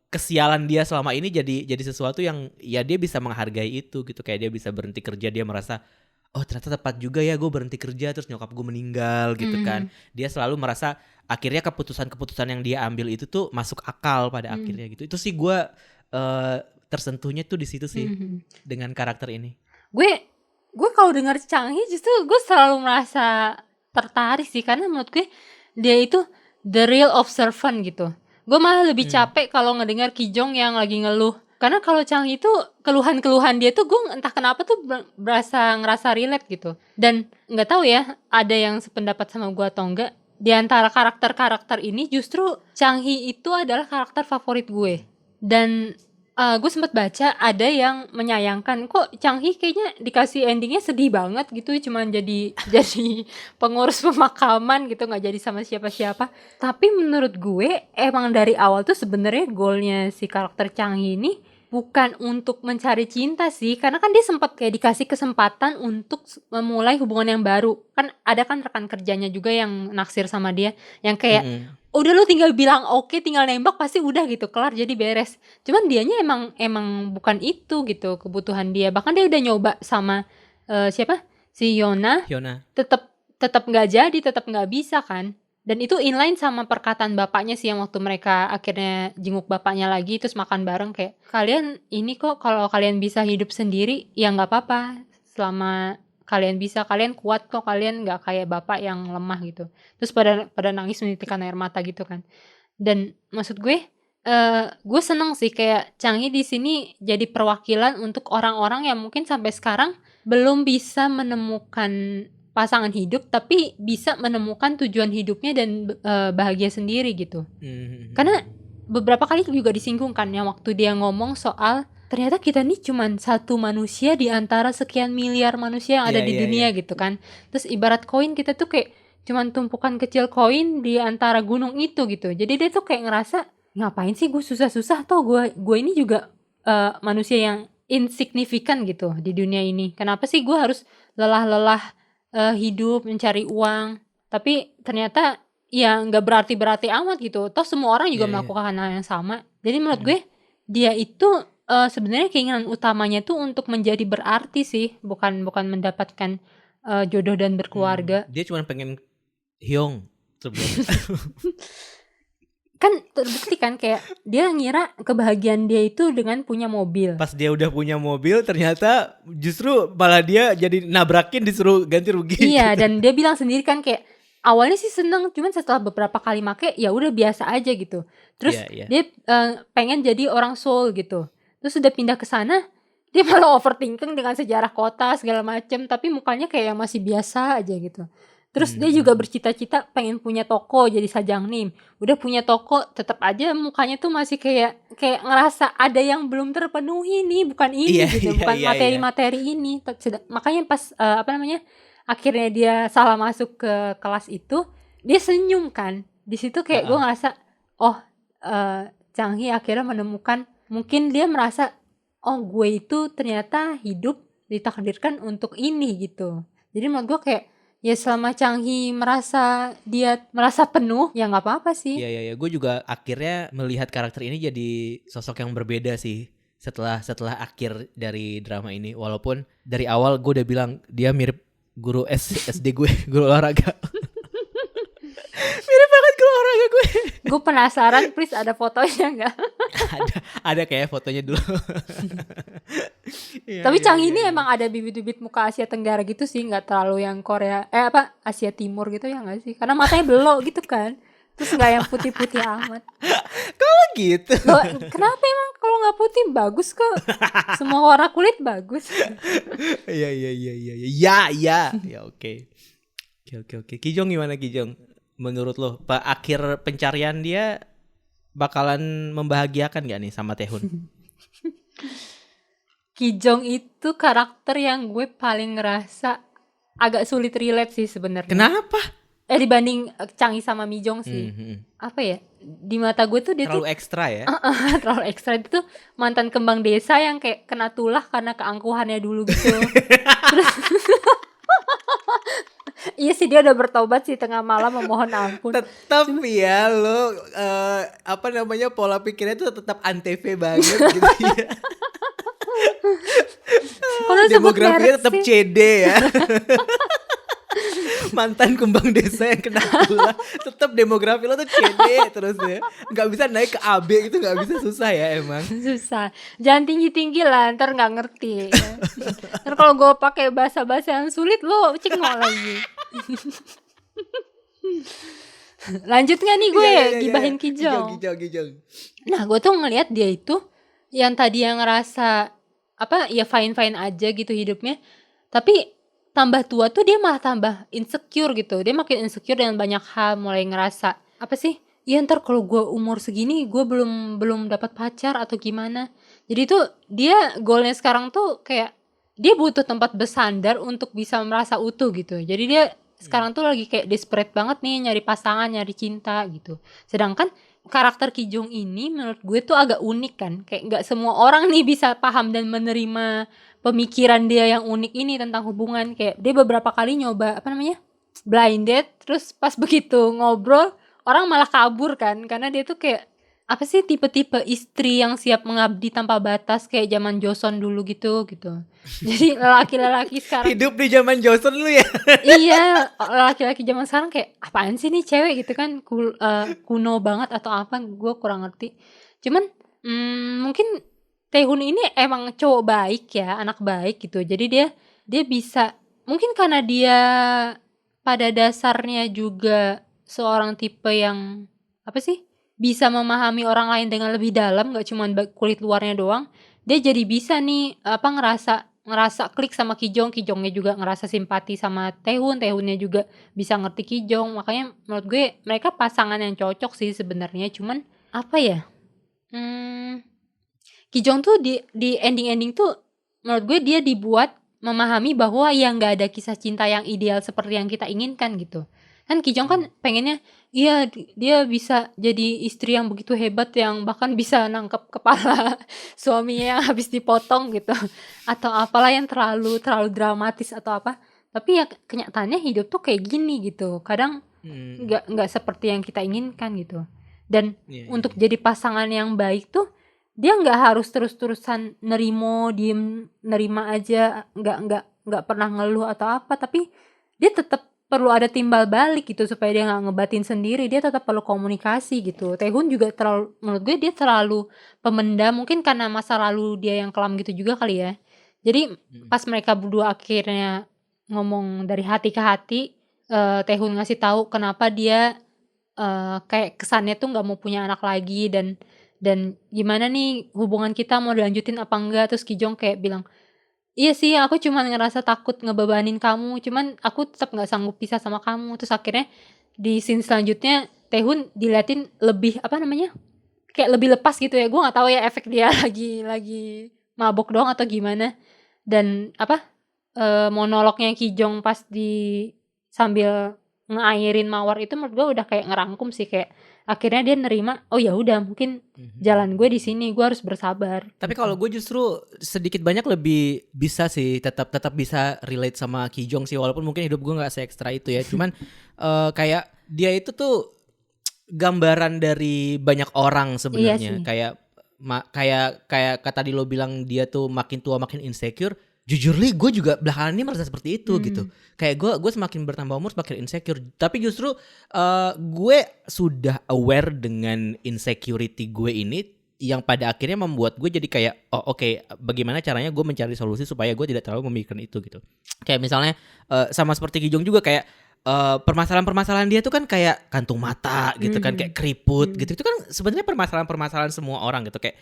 kesialan dia selama ini jadi sesuatu yang ya dia bisa menghargai itu gitu. Kayak dia bisa berhenti kerja, dia merasa oh ternyata tepat juga ya gue berhenti kerja terus nyokap gue meninggal gitu kan. Dia selalu merasa akhirnya keputusan-keputusan yang dia ambil itu tuh masuk akal pada akhirnya gitu. Itu sih gue tersentuhnya tuh di situ sih dengan karakter ini. Gue kalau dengar Chang Hee justru gue selalu merasa tertarik sih, karena menurut gue dia itu the real observant gitu. Gue malah lebih capek kalau ngedengar Ki Jong yang lagi ngeluh. Karena kalau Chang itu keluhan-keluhan dia tuh gue entah kenapa tuh ngerasa relate gitu. Dan nggak tahu ya ada yang sependapat sama gue atau enggak. Di antara karakter-karakter ini justru Chang Hee itu adalah karakter favorit gue. Dan gue sempat baca ada yang menyayangkan kok Chang Hee kayaknya dikasih endingnya sedih banget gitu, cuman jadi pengurus pemakaman gitu, nggak jadi sama siapa-siapa. Tapi menurut gue emang dari awal tuh sebenarnya goalnya si karakter Chang Hee ini bukan untuk mencari cinta sih, karena kan dia sempat kayak dikasih kesempatan untuk memulai hubungan yang baru. Kan ada kan rekan kerjanya juga yang naksir sama dia, yang kayak udah lu tinggal bilang oke, tinggal nembak pasti udah gitu, kelar jadi beres. Cuman dianya emang bukan itu gitu kebutuhan dia. Bahkan dia udah nyoba sama siapa? Si Yona. Tetap nggak jadi, tetap nggak bisa kan. Dan itu inline sama perkataan bapaknya sih yang waktu mereka akhirnya jenguk bapaknya lagi terus makan bareng kayak, "Kalian ini kok kalau kalian bisa hidup sendiri ya nggak apa-apa. Selama kalian bisa, kalian kuat kok, kalian nggak kayak bapak yang lemah," gitu. Terus pada nangis menitikkan air mata gitu kan. Dan maksud gue seneng sih kayak Changi di sini jadi perwakilan untuk orang-orang yang mungkin sampai sekarang belum bisa menemukan pasangan hidup tapi bisa menemukan tujuan hidupnya dan bahagia sendiri gitu. Karena beberapa kali juga disinggung kan ya waktu dia ngomong soal ternyata kita nih cuman satu manusia di antara sekian miliar manusia yang ada Iya, di iya, dunia iya. gitu kan. Terus ibarat koin kita tuh kayak cuman tumpukan kecil koin di antara gunung itu gitu. Jadi dia tuh kayak ngerasa ngapain sih gue susah-susah toh gue ini juga manusia yang insignifikan gitu di dunia ini. Kenapa sih gue harus lelah-lelah hidup mencari uang? Tapi ternyata ya nggak berarti amat gitu. Toh semua orang juga Iya, iya. melakukan hal yang sama. Jadi menurut gue dia itu sebenarnya keinginan utamanya tuh untuk menjadi berarti sih, bukan mendapatkan jodoh dan berkeluarga. Dia cuma pengen Hyung sebenarnya. Kan terbukti kan kayak dia ngira kebahagiaan dia itu dengan punya mobil. Pas dia udah punya mobil ternyata justru malah dia jadi nabrakin disuruh ganti rugi. Iya, gitu. dan dia bilang sendiri kan kayak awalnya sih seneng, cuman setelah beberapa kali make ya udah biasa aja gitu. Terus Iya, iya. dia pengen jadi orang Seoul gitu. Terus udah pindah ke sana, dia malah overthinking dengan sejarah kota segala macem, tapi mukanya kayak yang masih biasa aja gitu. Terus dia juga bercita-cita pengen punya toko jadi sajangnim. Udah punya toko tetap aja mukanya tuh masih kayak ngerasa ada yang belum terpenuhi nih, bukan ini Iya, gitu, iya, bukan iya, materi-materi ini. Makanya pas akhirnya dia salah masuk ke kelas itu, dia senyum kan. Di situ kayak gue ngerasa, oh Changi akhirnya menemukan, mungkin dia merasa, oh gue itu ternyata hidup ditakdirkan untuk ini gitu. Jadi menurut gue kayak, ya selama Changi dia merasa penuh, ya nggak apa-apa sih. Iya, iya, iya. Gue juga akhirnya melihat karakter ini jadi sosok yang berbeda sih setelah akhir dari drama ini. Walaupun dari awal gue udah bilang dia mirip guru SD gue, guru olahraga. Mirip banget guru olahraga gue. Gue penasaran, please ada fotonya nggak? ada kayak fotonya dulu. Iya, Tapi iya, Changi iya, ini iya. emang ada bibit-bibit muka Asia Tenggara gitu sih, nggak terlalu yang Korea, Asia Timur gitu ya nggak sih? Karena matanya belok gitu kan. Terus nggak yang putih-putih amat. Oh gitu. Loh, kenapa emang kalau nggak putih bagus kok? Semua warna kulit bagus. Iya, iya, iya, iya, iya. Ya, ya. Ya, oke. Oke. Kijong gimana Kijong? Menurut lo, akhir pencarian dia bakalan membahagiakan gak nih sama Taehoon? Kijong itu karakter yang gue paling ngerasa agak sulit relate sih sebenarnya. Kenapa? Dibanding Changi sama Mijong sih. Apa ya? Di mata gue tuh dia Terlalu tuh ekstra ya? terlalu ekstra. Itu tuh mantan kembang desa yang kayak kena tulah karena keangkuhannya dulu gitu. Terus iya sih, dia udah bertobat sih tengah malam memohon ampun. Tetap ya lo pola pikirnya tuh tetap antv banget gitu ya. Kalau sebut Demografinya merek tetap sih. CD ya. Mantan kembang desa yang kena tulah, tetap demografi lo tuh CD terus ya. Nggak bisa naik ke AB gitu, nggak bisa, susah ya emang. Susah. Jangan tinggi-tinggi lah, ntar nggak ngerti. Ya. Ntar kalau gue pakai bahasa-bahasa yang sulit lo cengok lagi. Lanjut nggak nih gue Iya, gibahin Kijong. Kijong. Nah gue tuh ngelihat dia itu yang tadi yang ngerasa ya fine-fine aja gitu hidupnya, tapi tambah tua tuh dia malah tambah insecure gitu. Dia makin insecure dengan banyak hal, mulai ngerasa apa sih? Ya ntar kalau gue umur segini gue belum dapat pacar atau gimana. Jadi tuh dia goalnya sekarang tuh kayak dia butuh tempat bersandar untuk bisa merasa utuh gitu. Jadi dia sekarang tuh lagi kayak desperate banget nih nyari pasangan, nyari cinta gitu. Sedangkan karakter Kijong ini menurut gue tuh agak unik kan. Kayak gak semua orang nih bisa paham dan menerima pemikiran dia yang unik ini tentang hubungan. Kayak dia beberapa kali nyoba blind date, terus pas begitu ngobrol orang malah kabur kan, karena dia tuh kayak apa sih tipe-tipe istri yang siap mengabdi tanpa batas kayak zaman Joseon dulu gitu. Jadi laki-laki sekarang Hidup di zaman Johnson lu ya. iya, laki-laki zaman sekarang kayak apaan sih nih cewek gitu kan kuno banget atau apa gue kurang ngerti. Cuman mungkin Taehoon ini emang cowok baik ya, anak baik gitu. Jadi dia bisa mungkin karena dia pada dasarnya juga seorang tipe yang apa sih? Bisa memahami orang lain dengan lebih dalam, gak cuma kulit luarnya doang. Dia jadi bisa nih apa ngerasa klik sama Kijongnya juga ngerasa simpati sama Taehoonnya juga bisa ngerti Kijong. Makanya menurut gue mereka pasangan yang cocok sih sebenarnya. Cuman apa ya? Kijong tuh di ending-ending tuh menurut gue dia dibuat memahami bahwa ya nggak ada kisah cinta yang ideal seperti yang kita inginkan gitu. Kan Kijong kan pengennya iya dia bisa jadi istri yang begitu hebat yang bahkan bisa nangkep kepala suaminya yang habis dipotong gitu atau apalah yang terlalu dramatis atau apa. Tapi ya kenyataannya hidup tuh kayak gini gitu. Kadang nggak seperti yang kita inginkan gitu. Dan untuk jadi pasangan yang baik tuh dia nggak harus terus-terusan nerima aja, nggak pernah ngeluh atau apa, tapi dia tetap perlu ada timbal balik gitu supaya dia nggak ngebatin sendiri. Dia tetap perlu komunikasi gitu. Taehoon juga menurut gue dia terlalu pemendam, mungkin karena masa lalu dia yang kelam gitu juga kali ya. Jadi pas mereka berdua akhirnya ngomong dari hati ke hati, Taehoon ngasih tahu kenapa dia kayak kesannya tuh nggak mau punya anak lagi dan gimana nih hubungan kita mau dilanjutin apa enggak. Terus Kijong kayak bilang, iya sih aku cuma ngerasa takut ngebebanin kamu, cuman aku tetap gak sanggup pisah sama kamu. Terus akhirnya di scene selanjutnya Taehoon diliatin lebih apa namanya kayak lebih lepas gitu ya. Gue gak tahu ya efek dia lagi mabok doang atau gimana. Dan apa monolognya Kijong pas sambil ngairin mawar itu menurut gue udah kayak ngerangkum sih, kayak akhirnya dia nerima, oh ya udah mungkin jalan gue di sini, gue harus bersabar. Tapi kalau gue justru sedikit banyak lebih bisa sih tetap bisa relate sama Kijong sih, walaupun mungkin hidup gue nggak se-ekstra itu ya. Cuman kayak dia itu tuh gambaran dari banyak orang sebenarnya. Iya Kayak kata tadi lo bilang dia tuh makin tua makin insecure. Jujur li gue juga belakangan ini merasa seperti itu gitu. Kayak gue semakin bertambah umur semakin insecure. Tapi justru gue sudah aware dengan insecurity gue ini, yang pada akhirnya membuat gue jadi kayak oke, bagaimana caranya gue mencari solusi supaya gue tidak terlalu memikirkan itu gitu. Kayak misalnya sama seperti Kijong juga kayak permasalahan-permasalahan dia tuh kan kayak kantung mata gitu kan, kayak keriput gitu. Itu kan sebenarnya permasalahan-permasalahan semua orang gitu. Kayak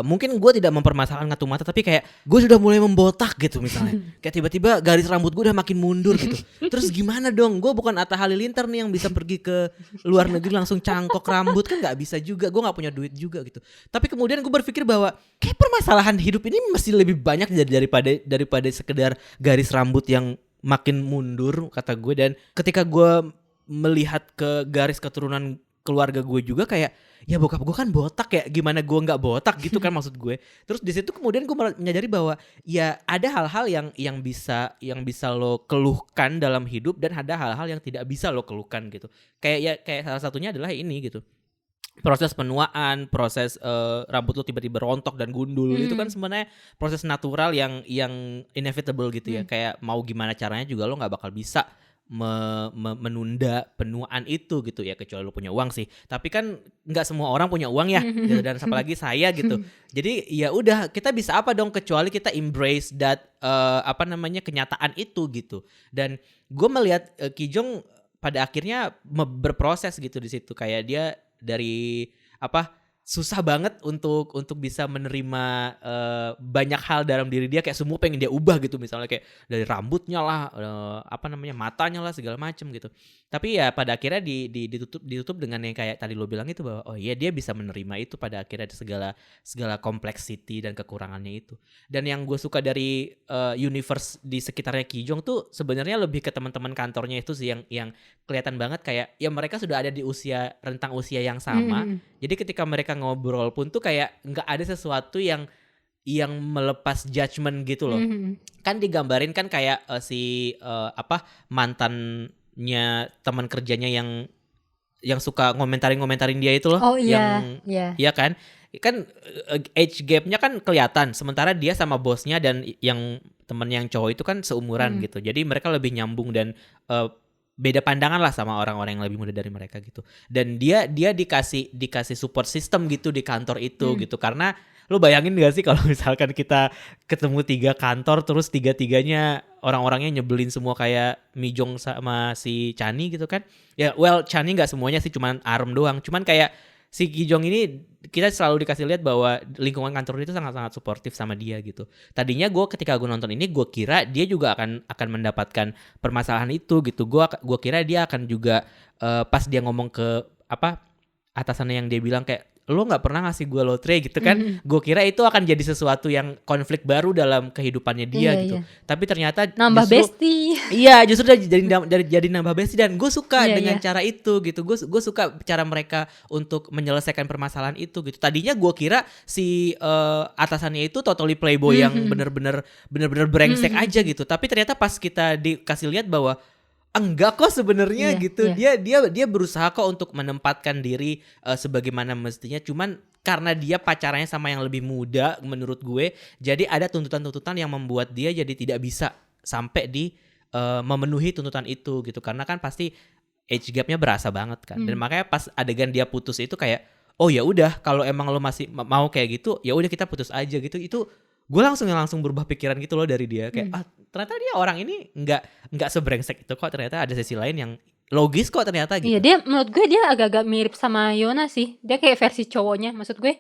mungkin gue tidak mempermasalahkan kantung mata, tapi kayak gue sudah mulai membotak gitu misalnya. Kayak tiba-tiba garis rambut gue udah makin mundur gitu. Terus gimana dong? Gue bukan Atta Halilintar nih yang bisa pergi ke luar negeri langsung cangkok rambut, kan nggak bisa juga. Gue nggak punya duit juga gitu. Tapi kemudian gue berpikir bahwa kayak permasalahan hidup ini mesti lebih banyak daripada sekedar garis rambut yang makin mundur kata gue. Dan ketika gue melihat ke garis keturunan keluarga gue juga kayak ya bokap gue kan botak ya, gimana gue nggak botak gitu kan maksud gue. Terus di situ kemudian gue menyadari bahwa ya ada hal-hal yang bisa lo keluhkan dalam hidup dan ada hal-hal yang tidak bisa lo keluhkan gitu. Kayak salah satunya adalah ini gitu. Proses penuaan, proses rambut lo tiba-tiba rontok dan gundul itu kan sebenarnya proses natural yang inevitable gitu ya. Kayak mau gimana caranya juga lo nggak bakal bisa menunda penuaan itu gitu ya, kecuali lo punya uang sih. Tapi kan nggak semua orang punya uang ya gitu, dan apalagi saya gitu. Jadi ya udah, kita bisa apa dong kecuali kita embrace that kenyataan itu gitu. Dan gue melihat Kijong pada akhirnya berproses gitu di situ. Kayak dia dari susah banget untuk bisa menerima banyak hal dalam diri dia, kayak semua pengen dia ubah gitu, misalnya kayak dari rambutnya lah, matanya lah, segala macem gitu. Tapi ya pada akhirnya ditutup dengan yang kayak tadi lo bilang itu, bahwa oh iya dia bisa menerima itu pada akhirnya, segala complexity dan kekurangannya itu. Dan yang gue suka dari universe di sekitarnya Kijong tuh sebenarnya lebih ke teman-teman kantornya itu sih, yang kelihatan banget kayak ya mereka sudah ada di rentang usia yang sama. Jadi ketika mereka ngobrol pun tuh kayak nggak ada sesuatu yang melepas judgement gitu loh. Kan digambarin kan kayak mantannya teman kerjanya yang yang suka ngomentarin dia itu loh, Oh iya, yang iya. iya kan age gapnya kan kelihatan, sementara dia sama bosnya dan yang temen yang cowok itu kan seumuran gitu, jadi mereka lebih nyambung dan beda pandangan lah sama orang-orang yang lebih muda dari mereka gitu. Dan dia dikasih support system gitu di kantor itu gitu. Karena lu bayangin gak sih kalau misalkan kita ketemu 3 kantor terus 3-tiganya orang-orangnya nyebelin semua kayak Mijong sama si Chani gitu kan. Ya well, Chani gak semuanya sih, cuman Arem doang. Cuman kayak si Kijong ini kita selalu dikasih lihat bahwa lingkungan kantor itu sangat-sangat suportif sama dia gitu. Tadinya ketika gue nonton ini gue kira dia juga akan mendapatkan permasalahan itu gitu. Gue kira dia akan juga pas dia ngomong ke atasannya yang dia bilang kayak lo nggak pernah ngasih gue lotre gitu kan. Gue kira itu akan jadi sesuatu yang konflik baru dalam kehidupannya dia gitu. Tapi ternyata nambah bestie. Iya, justru jadi nambah bestie, dan gue suka dengan cara itu gitu. Gue suka cara mereka untuk menyelesaikan permasalahan itu gitu. Tadinya gue kira si atasannya itu totally playboy yang bener-bener brengsek aja gitu. Tapi ternyata pas kita dikasih lihat bahwa enggak kok sebenarnya gitu. Dia berusaha kok untuk menempatkan diri sebagaimana mestinya. Cuman karena dia pacarannya sama yang lebih muda menurut gue, jadi ada tuntutan-tuntutan yang membuat dia jadi tidak bisa sampai di memenuhi tuntutan itu gitu. Karena kan pasti age gapnya berasa banget kan. Dan makanya pas adegan dia putus itu kayak, oh ya udah, kalau emang lo masih mau kayak gitu, ya udah kita putus aja gitu. Itu gue langsung berubah pikiran gitu loh dari dia, kayak ternyata dia orang ini nggak sebrengsek itu kok, ternyata ada sisi lain yang logis kok ternyata gitu. Iya, dia menurut gue dia agak-agak mirip sama Yona sih. Dia kayak versi cowoknya. Maksud gue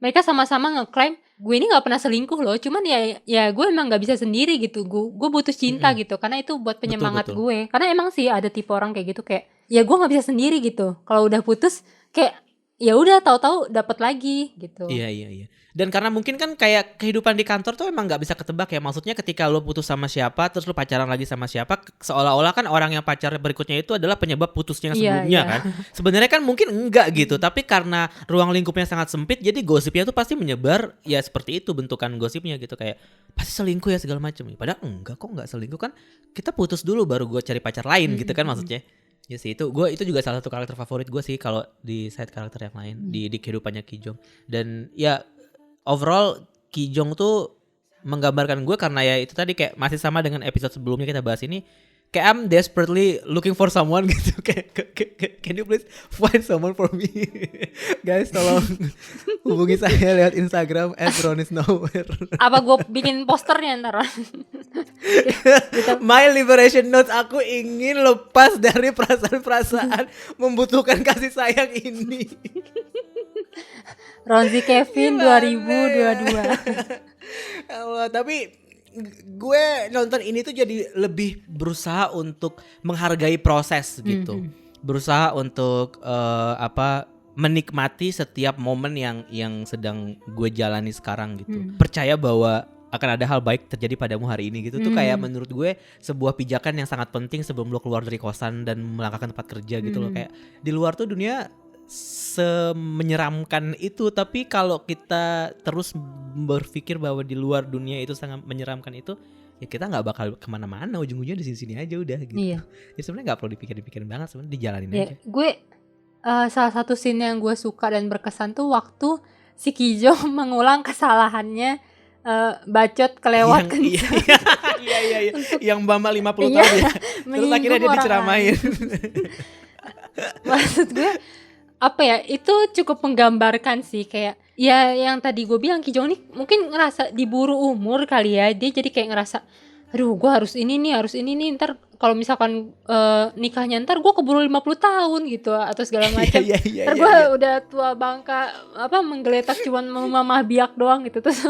mereka sama-sama ngeklaim gue ini nggak pernah selingkuh loh. Cuman ya gue emang nggak bisa sendiri gitu. Gue butuh cinta gitu. Karena itu buat penyemangat Betul. gue. Karena emang sih ada tipe orang kayak gitu, kayak ya gue nggak bisa sendiri gitu. Kalau udah putus kayak ya udah tahu-tahu dapat lagi gitu. Iya. Dan karena mungkin kan kayak kehidupan di kantor tuh emang nggak bisa ketebak ya. Maksudnya ketika lo putus sama siapa, terus lo pacaran lagi sama siapa, seolah-olah kan orang yang pacar berikutnya itu adalah penyebab putusnya yang sebelumnya kan. Sebenarnya kan mungkin enggak gitu, tapi karena ruang lingkupnya sangat sempit, jadi gosipnya tuh pasti menyebar ya seperti itu bentukan gosipnya gitu, kayak pasti selingkuh ya segala macam. Padahal enggak kok, enggak selingkuh kan. Kita putus dulu baru gue cari pacar lain gitu kan maksudnya. Ya sih, itu juga salah satu karakter favorit gue sih kalau di side karakter yang lain di kehidupannya Kijong. Dan ya overall Kijong tuh menggambarkan gue karena ya itu tadi kayak masih sama dengan episode sebelumnya kita bahas ini, kayak I'm desperately looking for someone gitu. Kayak can you please find someone for me? Guys, tolong hubungi saya lewat Instagram @ronisnowhere. Apa gue bikin posternya ntar? My liberation notes, aku ingin lepas dari perasaan-perasaan membutuhkan kasih sayang ini. Ronzi Kevin 2022. Allah, tapi gue nonton ini tuh jadi lebih berusaha untuk menghargai proses gitu. Berusaha untuk menikmati setiap momen yang sedang gue jalani sekarang gitu. Percaya bahwa akan ada hal baik terjadi padamu hari ini gitu. Tuh kayak menurut gue sebuah pijakan yang sangat penting sebelum lo keluar dari kosan dan melangkah ke tempat kerja gitu loh. Kayak di luar tuh dunia semenyeramkan itu, tapi kalau kita terus berpikir bahwa di luar dunia itu sangat menyeramkan itu, ya kita nggak bakal kemana-mana, ujung-ujungnya di sini aja udah gitu. Iya. Ya sebenarnya nggak perlu dipikirin banget, sebenarnya dijalanin aja. Gue salah satu scene yang gue suka dan berkesan tuh waktu si Kijong mengulang kesalahannya bacot kelewat kencang. Iya. Yang Bama 50 tahun ya. Terus akhirnya dia diceramain. Maksud gue apa ya, itu cukup menggambarkan sih, kayak ya yang tadi gue bilang, Kijong ini mungkin ngerasa diburu umur kali ya. Dia jadi kayak ngerasa, aduh gue harus ini nih, ntar kalau misalkan nikahnya ntar gue keburu 50 tahun gitu atau segala macam. Ntar gue udah tua bangka menggeletak cuman mau mamah biak doang gitu. Terus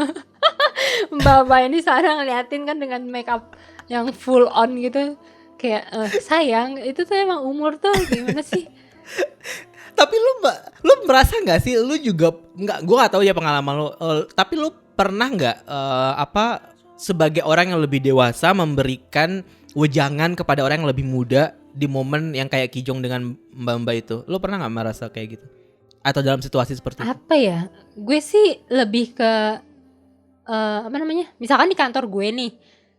mbak ini sana ngeliatin kan dengan make up yang full on gitu, kayak sayang itu tuh emang umur tuh gimana sih. Tapi lu merasa nggak sih, lu juga gue nggak tahu ya pengalaman lu, tapi lu pernah nggak sebagai orang yang lebih dewasa memberikan wejangan kepada orang yang lebih muda di momen yang kayak Kijong dengan mbak itu? Lu pernah nggak merasa kayak gitu? Atau dalam situasi seperti itu? Apa ya? Gue sih lebih ke misalkan di kantor gue nih,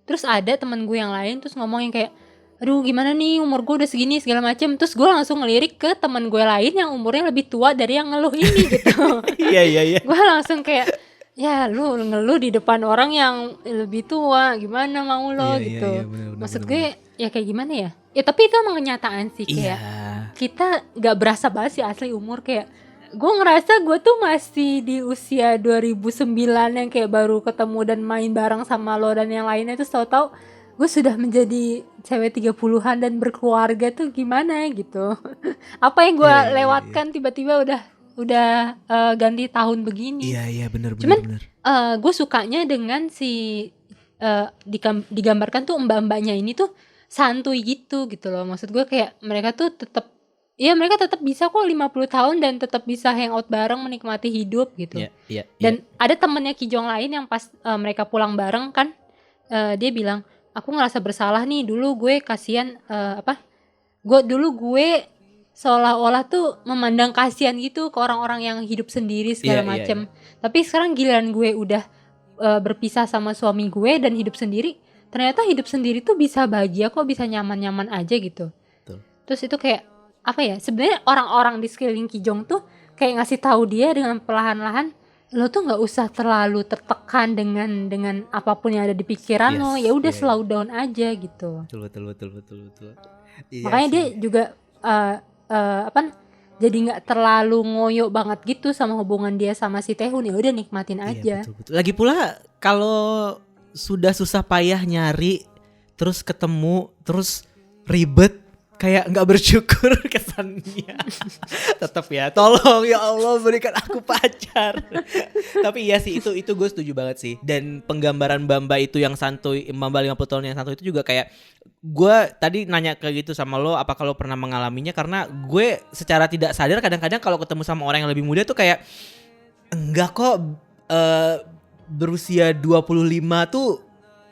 terus ada teman gue yang lain terus ngomong yang kayak, aduh gimana nih umur gue udah segini segala macem. Terus gue langsung ngelirik ke teman gue lain yang umurnya lebih tua dari yang ngeluh ini gitu. Iya. Gue langsung kayak, ya lu ngeluh di depan orang yang lebih tua, gimana mau lo gitu. Maksud gue ya kayak gimana ya? Ya tapi itu emang kenyataan sih, kayak kita gak berasa banget sih asli umur. Kayak gue ngerasa gue tuh masih di usia 2009 yang kayak baru ketemu dan main bareng sama lo dan yang lainnya. Terus tahu-tahu gue sudah menjadi cewek 30-an dan berkeluarga tuh gimana gitu. Apa yang gue lewatkan tiba-tiba udah ganti tahun begini. Iya benar. Cuman gue sukanya dengan si digambarkan tuh mbak-mbaknya ini tuh santuy gitu loh. Maksud gue kayak mereka tuh tetap bisa kok 50 tahun dan tetap bisa hangout bareng, menikmati hidup gitu. Dan ada temennya Kijong lain yang pas mereka pulang bareng kan, dia bilang, aku ngerasa bersalah nih, dulu gue kasihan gue seolah-olah tuh memandang kasihan gitu ke orang-orang yang hidup sendiri segala macem. Tapi sekarang giliran gue udah berpisah sama suami gue dan hidup sendiri, ternyata hidup sendiri tuh bisa bahagia kok, bisa nyaman-nyaman aja gitu. Betul. Terus itu kayak apa ya, sebenarnya orang-orang di sekeliling Kijong tuh kayak ngasih tahu dia dengan perlahan-lahan, lo tuh nggak usah terlalu tertekan dengan apapun yang ada di pikiran lo, ya udah slow down aja gitu. Betul. Makanya dia juga jadi nggak terlalu ngoyo banget gitu sama hubungan dia sama si Taehoon, ya udah nikmatin aja. Betul. Lagi pula kalau sudah susah payah nyari, terus ketemu, terus ribet, kayak nggak bersyukur kesannya. Tetap ya, tolong ya Allah berikan aku pacar. Tapi iya sih, itu gue setuju banget sih. Dan penggambaran Bamba itu yang santuy, Bamba 50 tahun yang santuy itu juga kayak, gue tadi nanya kayak gitu sama lo, apa kalau pernah mengalaminya? Karena gue secara tidak sadar kadang-kadang kalau ketemu sama orang yang lebih muda tuh kayak, enggak kok, berusia 25 tuh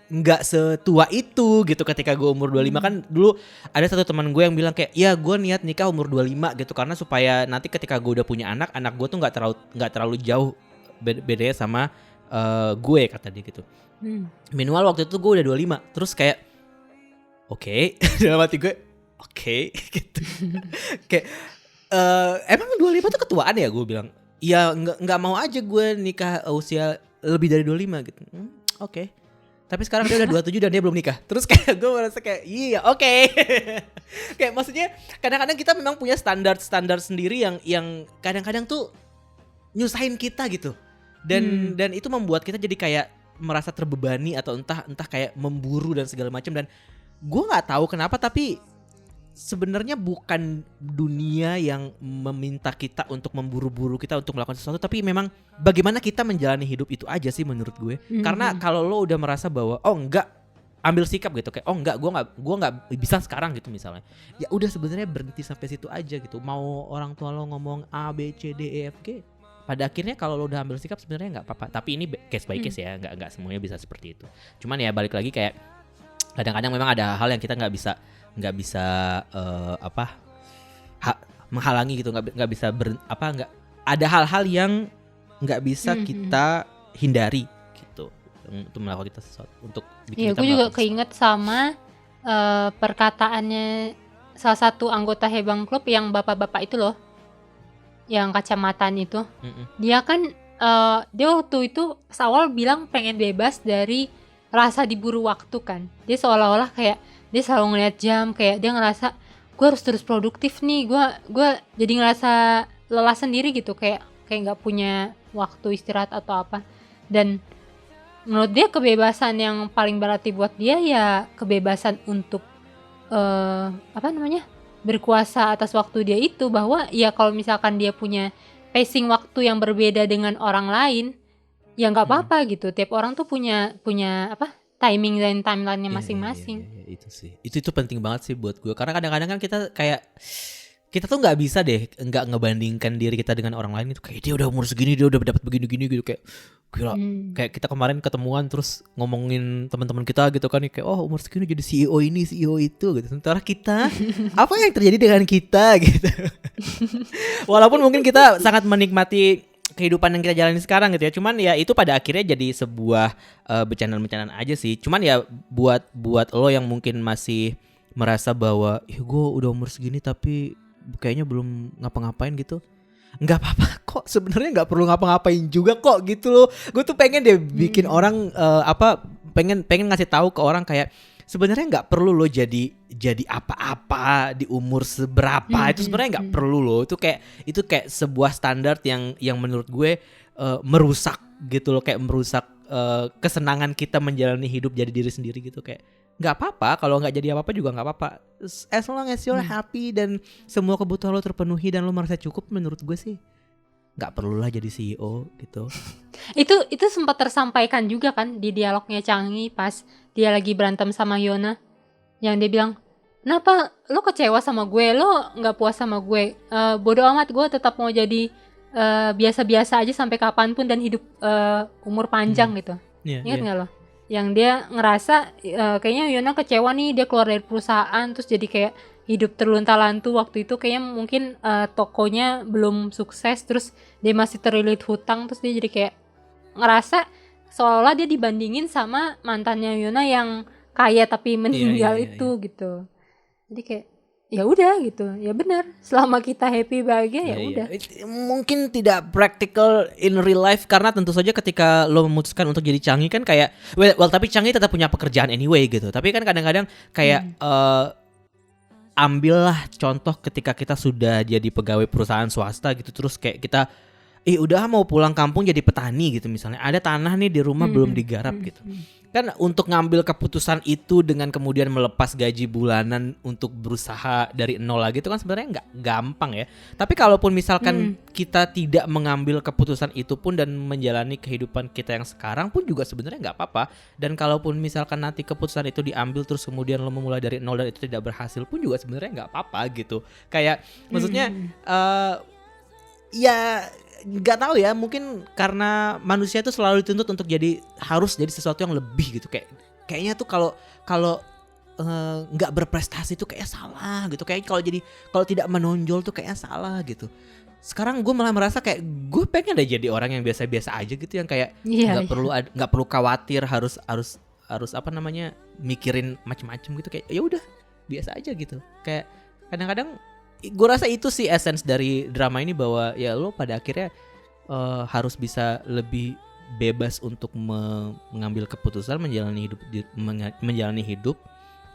nggak setua itu gitu. Ketika gue umur 25 kan dulu ada satu teman gue yang bilang kayak, ya gue niat nikah umur 25 gitu, karena supaya nanti ketika gue udah punya anak gue tuh nggak terlalu jauh bedanya sama gue, kata dia gitu. Minimal waktu itu gue udah 25. Terus kayak oke. Dalam hati gue oke. Gitu. Kayak emang 25 tuh ketuaan ya, gue bilang. Ya nggak mau aja gue nikah usia lebih dari 25 gitu. Oke. Tapi sekarang dia udah 27 dan dia belum nikah. Terus kayak gue merasa kayak iya oke. Kayak maksudnya kadang-kadang kita memang punya standar sendiri yang kadang-kadang tuh nyusahin kita gitu. Dan itu membuat kita jadi kayak merasa terbebani atau entah kayak memburu dan segala macam. Dan gue nggak tahu kenapa, tapi sebenarnya bukan dunia yang meminta kita untuk memburu-buru kita untuk melakukan sesuatu, tapi memang bagaimana kita menjalani hidup itu aja sih menurut gue. Karena kalau lo udah merasa bahwa enggak, ambil sikap gitu kayak enggak, gue nggak bisa sekarang gitu misalnya, ya udah sebenarnya berhenti sampai situ aja gitu. Mau orang tua lo ngomong A B C D E F G, pada akhirnya kalau lo udah ambil sikap sebenarnya nggak apa-apa. Tapi ini case by case ya, nggak semuanya bisa seperti itu. Cuman ya balik lagi kayak kadang-kadang memang ada hal yang kita nggak bisa menghalangi gitu, nggak bisa ada hal-hal yang nggak bisa kita hindari gitu untuk melakukan kita sesuatu, untuk bikin kita gue juga keinget sama perkataannya salah satu anggota Hebang Club yang bapak-bapak itu loh, yang kacamataan itu. Dia kan dia waktu itu pas awal bilang pengen bebas dari rasa diburu waktu kan. Dia seolah-olah kayak dia selalu ngeliat jam, kayak dia ngerasa gue harus terus produktif nih, gue jadi ngerasa lelah sendiri gitu, kayak nggak punya waktu istirahat atau apa. Dan menurut dia kebebasan yang paling berarti buat dia ya kebebasan untuk berkuasa atas waktu dia itu, bahwa ya kalau misalkan dia punya pacing waktu yang berbeda dengan orang lain, ya nggak apa-apa gitu. Tiap orang tuh punya timing dan timelinenya masing-masing. Itu sih. Itu penting banget sih buat gue. Karena kadang-kadang kan kita tuh nggak bisa deh nggak ngebandingkan diri kita dengan orang lain. Itu kayak dia udah umur segini, dia udah dapat begini-gini gitu, kayak gila. Kayak kita kemarin ketemuan terus ngomongin teman-teman kita gitu kan, kayak umur segini jadi CEO ini, CEO itu gitu. Sementara kita apa yang terjadi dengan kita gitu. Walaupun mungkin kita sangat menikmati kehidupan yang kita jalani sekarang gitu ya, cuman ya itu pada akhirnya jadi sebuah bencana-bencana aja sih. Cuman ya buat lo yang mungkin masih merasa bahwa gue udah umur segini tapi kayaknya belum ngapa-ngapain gitu. Nggak apa-apa kok, sebenarnya nggak perlu ngapa-ngapain juga kok gitu loh. Gue tuh pengen deh bikin orang pengen ngasih tahu ke orang kayak sebenarnya nggak perlu lo jadi apa-apa di umur seberapa. Itu sebenarnya nggak perlu lo. Itu kayak sebuah standar yang menurut gue merusak gitu loh, kayak merusak kesenangan kita menjalani hidup jadi diri sendiri gitu. Kayak nggak apa-apa kalau nggak jadi apa-apa juga nggak apa-apa, as long as you're happy dan semua kebutuhan lo terpenuhi dan lo merasa cukup. Menurut gue sih nggak perlulah jadi CEO gitu. Itu sempat tersampaikan juga kan di dialognya Changi pas dia lagi berantem sama Yona, yang dia bilang, kenapa lo kecewa sama gue, lo nggak puas sama gue, bodo amat, gue tetap mau jadi biasa-biasa aja sampai kapanpun dan hidup umur panjang gitu. Ingat nggak lo? Yang dia ngerasa kayaknya Yona kecewa nih, dia keluar dari perusahaan terus jadi kayak hidup terlunta-lantu. Waktu itu kayaknya mungkin tokonya belum sukses, terus dia masih terlilit hutang, terus dia jadi kayak ngerasa seolah-olah dia dibandingin sama mantannya Yona yang kaya tapi meninggal itu gitu. Jadi kayak ya udah gitu, ya benar, selama kita happy bahagia ya udah. Mungkin tidak practical in real life karena tentu saja ketika lo memutuskan untuk jadi Changi kan kayak well tapi Changi tetap punya pekerjaan anyway gitu. Tapi kan kadang-kadang kayak ambillah contoh ketika kita sudah jadi pegawai perusahaan swasta gitu, terus kayak kita udah mau pulang kampung jadi petani gitu misalnya, ada tanah nih di rumah belum digarap gitu. Kan untuk ngambil keputusan itu dengan kemudian melepas gaji bulanan untuk berusaha dari nol lagi itu kan sebenarnya nggak gampang ya. Tapi kalaupun misalkan kita tidak mengambil keputusan itu pun dan menjalani kehidupan kita yang sekarang pun juga sebenarnya nggak apa-apa. Dan kalaupun misalkan nanti keputusan itu diambil terus kemudian lo memulai dari nol dan itu tidak berhasil pun juga sebenarnya nggak apa-apa gitu. Kayak maksudnya ya nggak tahu ya, mungkin karena manusia itu selalu dituntut untuk harus jadi sesuatu yang lebih gitu. Kayaknya tuh kalau nggak berprestasi tuh kayak salah gitu. Kayak kalau tidak menonjol tuh kayak salah gitu. Sekarang gue malah merasa kayak gue pengen deh jadi orang yang biasa-biasa aja gitu, yang kayak nggak perlu khawatir harus apa namanya mikirin macam-macam gitu. Kayak ya udah biasa aja gitu. Kayak kadang-kadang gue rasa itu sih essence dari drama ini, bahwa ya lo pada akhirnya harus bisa lebih bebas untuk mengambil keputusan, menjalani hidup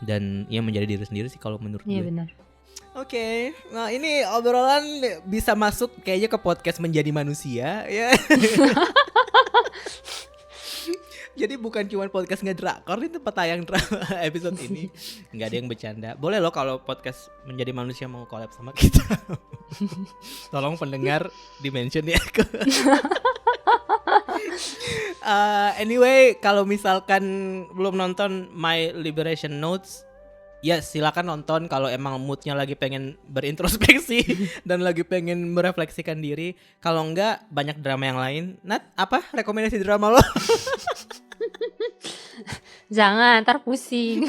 dan ya menjadi diri sendiri sih kalau menurut gue. Iya benar. Oke, nah ini obrolan bisa masuk kayaknya ke podcast Menjadi Manusia ya. Jadi bukan cuma podcast ngedrakor, ini tempat tayang drama episode ini. Nggak ada yang bercanda. Boleh loh kalau podcast Menjadi Manusia mau collab sama kita. Tolong pendengar di-mention ya. Anyway, kalau misalkan belum nonton My Liberation Notes, ya silakan nonton kalau emang moodnya lagi pengen berintrospeksi dan lagi pengen merefleksikan diri. Kalau enggak, banyak drama yang lain. Nat, apa rekomendasi drama lo? Jangan, ntar pusing.